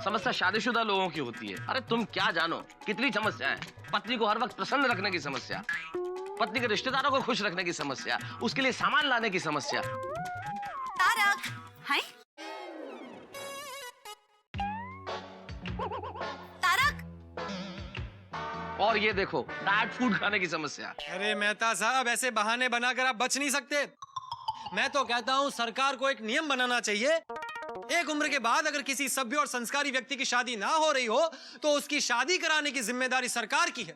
समस्या शादीशुदा लोगों की होती है। अरे तुम क्या जानो कितनी समस्या है। पत्नी को हर वक्त प्रसन्न रखने की समस्या, पत्नी के रिश्तेदारों को खुश रखने की समस्या, उसके लिए सामान लाने की समस्या। तारक, हाय तारक। और ये देखो, डाइट फूड खाने की समस्या। अरे मेहता साहब, ऐसे बहाने बनाकर आप बच नहीं सकते। मैं तो कहता हूँ सरकार को एक नियम बनाना चाहिए। एक उम्र के बाद अगर किसी सभ्य और संस्कारी व्यक्ति की शादी ना हो रही हो तो उसकी शादी कराने की जिम्मेदारी सरकार की है।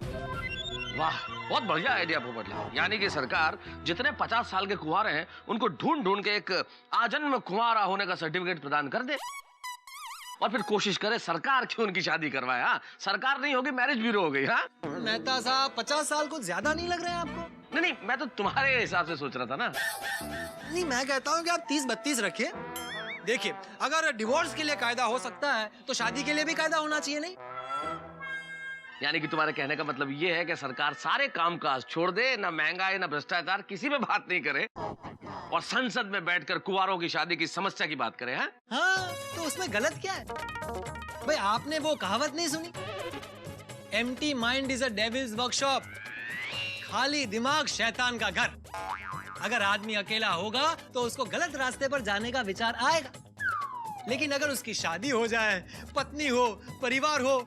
वाह, बहुत बढ़िया आइडिया पोपटलाल। यानी कि सरकार जितने 50 साल के कुंवारे हैं उनको ढूंढ ढूंढ के एक आजन्म कुंवारा होने का सर्टिफिकेट प्रदान कर दे और फिर कोशिश करे सरकार क्यों उनकी शादी करवाए। हाँ, सरकार नहीं होगी, मैरिज ब्यूरो हो गई। हाँ मेहता साहब, 50 साल कुछ ज्यादा नहीं लग रहे हैं आपको? नहीं, मैं तो तुम्हारे हिसाब से सोच रहा था ना। नहीं, मैं कहता हूँ कि आप 30-32 रखिए। देखिए, अगर डिवोर्स के लिए कायदा हो सकता है तो शादी के लिए भी कायदा होना चाहिए, नहीं? यानी कि तुम्हारे कहने का मतलब ये है कि सरकार सारे कामकाज छोड़ दे, ना महंगाई ना भ्रष्टाचार, किसी में बात नहीं करे और संसद में बैठकर कुंवारों की शादी की समस्या की बात करे। हाँ, तो उसमें गलत क्या है? भाई आपने वो कहावत नहीं सुनी, empty mind is a devils workshop, खाली दिमाग शैतान का घर। अगर आदमी अकेला होगा तो उसको गलत रास्ते पर जाने का विचार आएगा, लेकिन अगर उसकी शादी हो जाए, पत्नी हो, परिवार हो,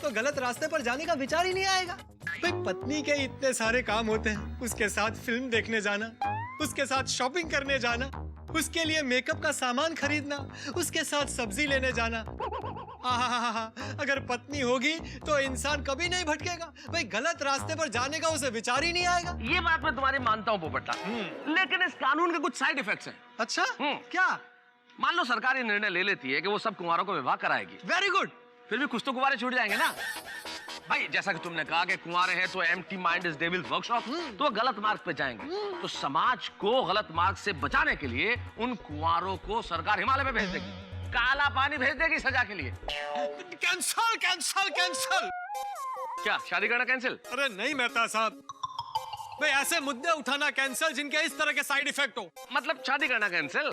तो गलत रास्ते पर जाने का विचार ही नहीं आएगा। भाई पत्नी के इतने सारे काम होते हैं, उसके साथ फिल्म देखने जाना, उसके साथ शॉपिंग करने जाना, उसके लिए मेकअप का सामान खरीदना, उसके साथ सब्जी लेने जाना। अगर पत्नी होगी तो इंसान कभी नहीं भटकेगा। भाई गलत रास्ते पर जाने का उसे विचार ही नहीं आएगा। ये बात मैं तुम्हारी मानता हूँ पोपटलाल, लेकिन इस कानून के कुछ साइड इफेक्ट्स हैं। अच्छा, क्या? मान लो सरकार ये निर्णय ले लेती है कि वो सब कुंवारों को विवाह कराएगी। Very good. फिर भी कुछ तो कुंवारे छूट जाएंगे ना। भाई जैसा कि तुमने कहा कि कुंवारे हैं तो empty mind is devils workshop, तो वो गलत मार्ग पे जाएंगे। तो समाज को गलत मार्ग से बचाने के लिए उन कुंवारों को सरकार हिमालय में भेज देगी, काला पानी भेज देगी सजा के लिए। Cancel cancel cancel. क्या शादी करना कैंसिल? अरे नहीं मेहता साहब, भाई ऐसे मुद्दे उठाना कैंसिल जिनके इस तरह के साइड इफेक्ट हो। मतलब शादी करना कैंसिल?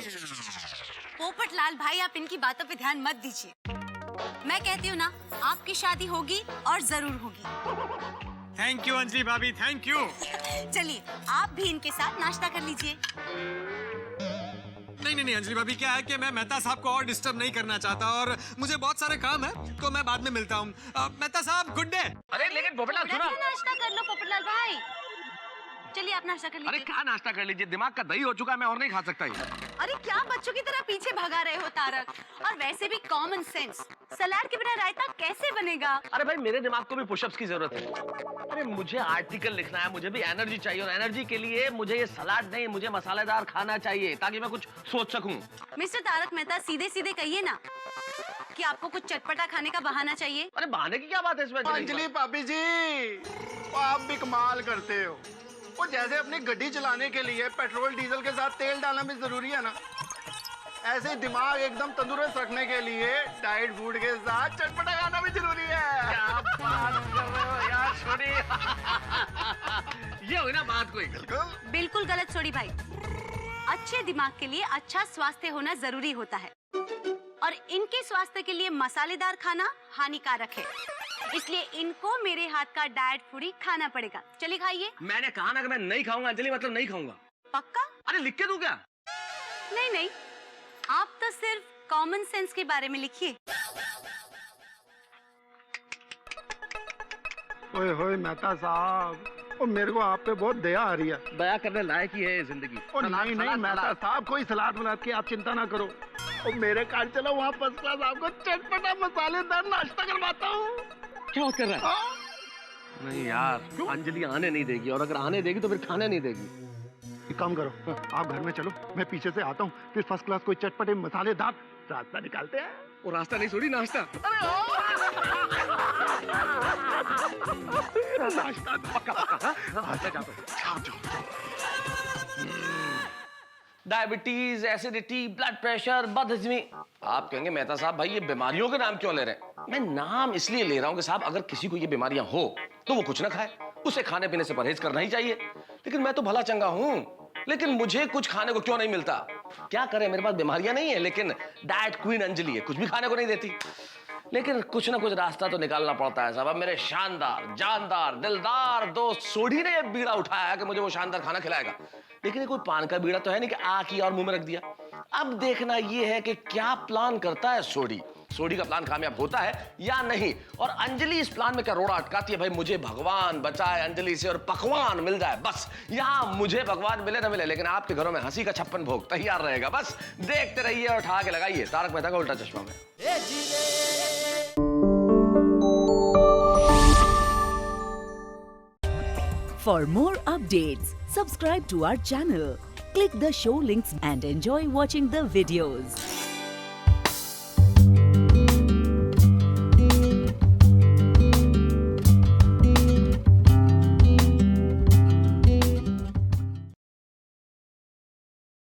पोपटलाल भाई, आप इनकी बातों पे ध्यान मत दीजिए। मैं कहती हूँ ना, आपकी शादी होगी और जरूर होगी। थैंक यू अंजलि भाभी, थैंक यू। चलिए आप भी इनके साथ नाश्ता कर लीजिए। नहीं अंजलि भाभी, क्या है कि मैं मेहता साहब को और डिस्टर्ब नहीं करना चाहता और मुझे बहुत सारे काम है, तो मैं बाद में मिलता हूँ। मेहता साहब गुड डे। अरे लेकिन पोपटलाल सुनो। नाश्ता कर लो पोपटलाल भाई। चलिए आप नाश्ता कर अरे लीजिए। क्या नाश्ता कर लीजिए, दिमाग का दही हो चुका है, मैं और नहीं खा सकता ये। अरे क्या बच्चों की तरह पीछे भगा रहे हो तारक? और वैसे भी कॉमन सेंस, सलाद के बिना रायता कैसे बनेगा? अरे भाई मेरे दिमाग को भी पुशअप्स की जरूरत है। अरे मुझे आर्टिकल लिखना है, मुझे भी एनर्जी चाहिए, और एनर्जी के लिए मुझे ये सलाद नहीं, मुझे मसालेदार खाना चाहिए ताकि मैं कुछ सोच सकूं। मिस्टर तारक मेहता, सीधे सीधे कहिए ना कि आपको कुछ चटपटा खाने का बहाना चाहिए। अरे बहाने की क्या बात है इसमें? अंजलि भाभी जी, वो आप भी कमाल करते हो। वो जैसे अपनी गड्डी चलाने के लिए पेट्रोल डीजल के साथ तेल डालना भी जरूरी है ना, ऐसे ही दिमाग एकदम तंदुरुस्त रखने के लिए डाइट फूड के साथ चटपटा खाना भी जरूरी है। क्या बात कर रहे हो यार छोड़ी। ये हुई ना बात कोई। बिल्कुल गलत छोड़ी भाई। अच्छे दिमाग के लिए अच्छा स्वास्थ्य होना जरूरी होता है, और इनके स्वास्थ्य के लिए मसालेदार खाना हानिकारक है, इसलिए इनको मेरे हाथ का डाइट फूड ही खाना पड़ेगा। चलिए खाइए। मैंने कहा ना कि मैं नहीं खाऊंगा अंजलि, मतलब नहीं खाऊंगा। पक्का? अरे लिख के दूं क्या? नहीं नहीं, आप तो सिर्फ कॉमन सेंस के बारे में लिखिए। ओए होए मेहता साहब, और मेरे को आप पे बहुत दया आ रही है। दया करने लायक ही है जिंदगी। और नहीं नहीं मेहता साहब, कोई सलाद वलाद की आप चिंता ना करो। और मेरे कार चलो, वहाँ फर्स्ट क्लास आपको चटपटा मसालेदार नाश्ता करवाता हूँ। क्या बात कर रहा है? नहीं यार, अंजलि आने नहीं देगी, और अगर आने देगी तो फिर खाने नहीं देगी। एक काम करो, आप घर में चलो, मैं पीछे से आता हूँ, फिर फर्स्ट क्लास कोई चटपटे मसालेदार रास्ता निकालते हैं। वो रास्ता नहीं छोड़ी, नाश्ता। नाश्ता पक्का पक्का। डायबिटीज, एसिडिटी, ब्लड प्रेशर, बदहजमी। आप कहेंगे मेहता साहब भाई ये बीमारियों के नाम क्यों ले रहे हैं? मैं नाम इसलिए ले रहा हूं कि साहब अगर किसी को ये बीमारियां हो तो वो कुछ ना खाए, उसे खाने पीने से परहेज करना ही चाहिए। लेकिन मैं तो भला चंगा हूं, लेकिन मुझे कुछ खाने को क्यों नहीं मिलता? क्या करें, मेरे पास बीमारियां नहीं है, लेकिन डाइट क्वीन अंजलि है, कुछ भी खाने को नहीं देती। लेकिन कुछ ना कुछ रास्ता तो निकालना पड़ता है साहब। अब मेरे शानदार, जानदार, दिलदार दोस्त सोढ़ी ने बीड़ा उठाया है कि मुझे वो शानदार खाना खिलाएगा, लेकिन ये कोई पान का बीड़ा तो है नहीं कि आ किया और मुंह में रख दिया। अब देखना ये है कि क्या प्लान करता है सोढ़ी। सोढ़ी का प्लान कामयाब होता है या नहीं, और अंजलि इस प्लान में क्या रोड़ा अटकाती है। भाई मुझे भगवान बचाए अंजलि से और पकवान मिल जाए, बस। यहाँ मुझे भगवान मिले ना मिले, लेकिन आपके घरों में हंसी का 56 भोग तैयार रहेगा। बस देखते रहिए और उठा के लगाइए तारक मेहता का उल्टा चश्मा में। For more updates, subscribe to our channel, click the show links and enjoy watching the videos.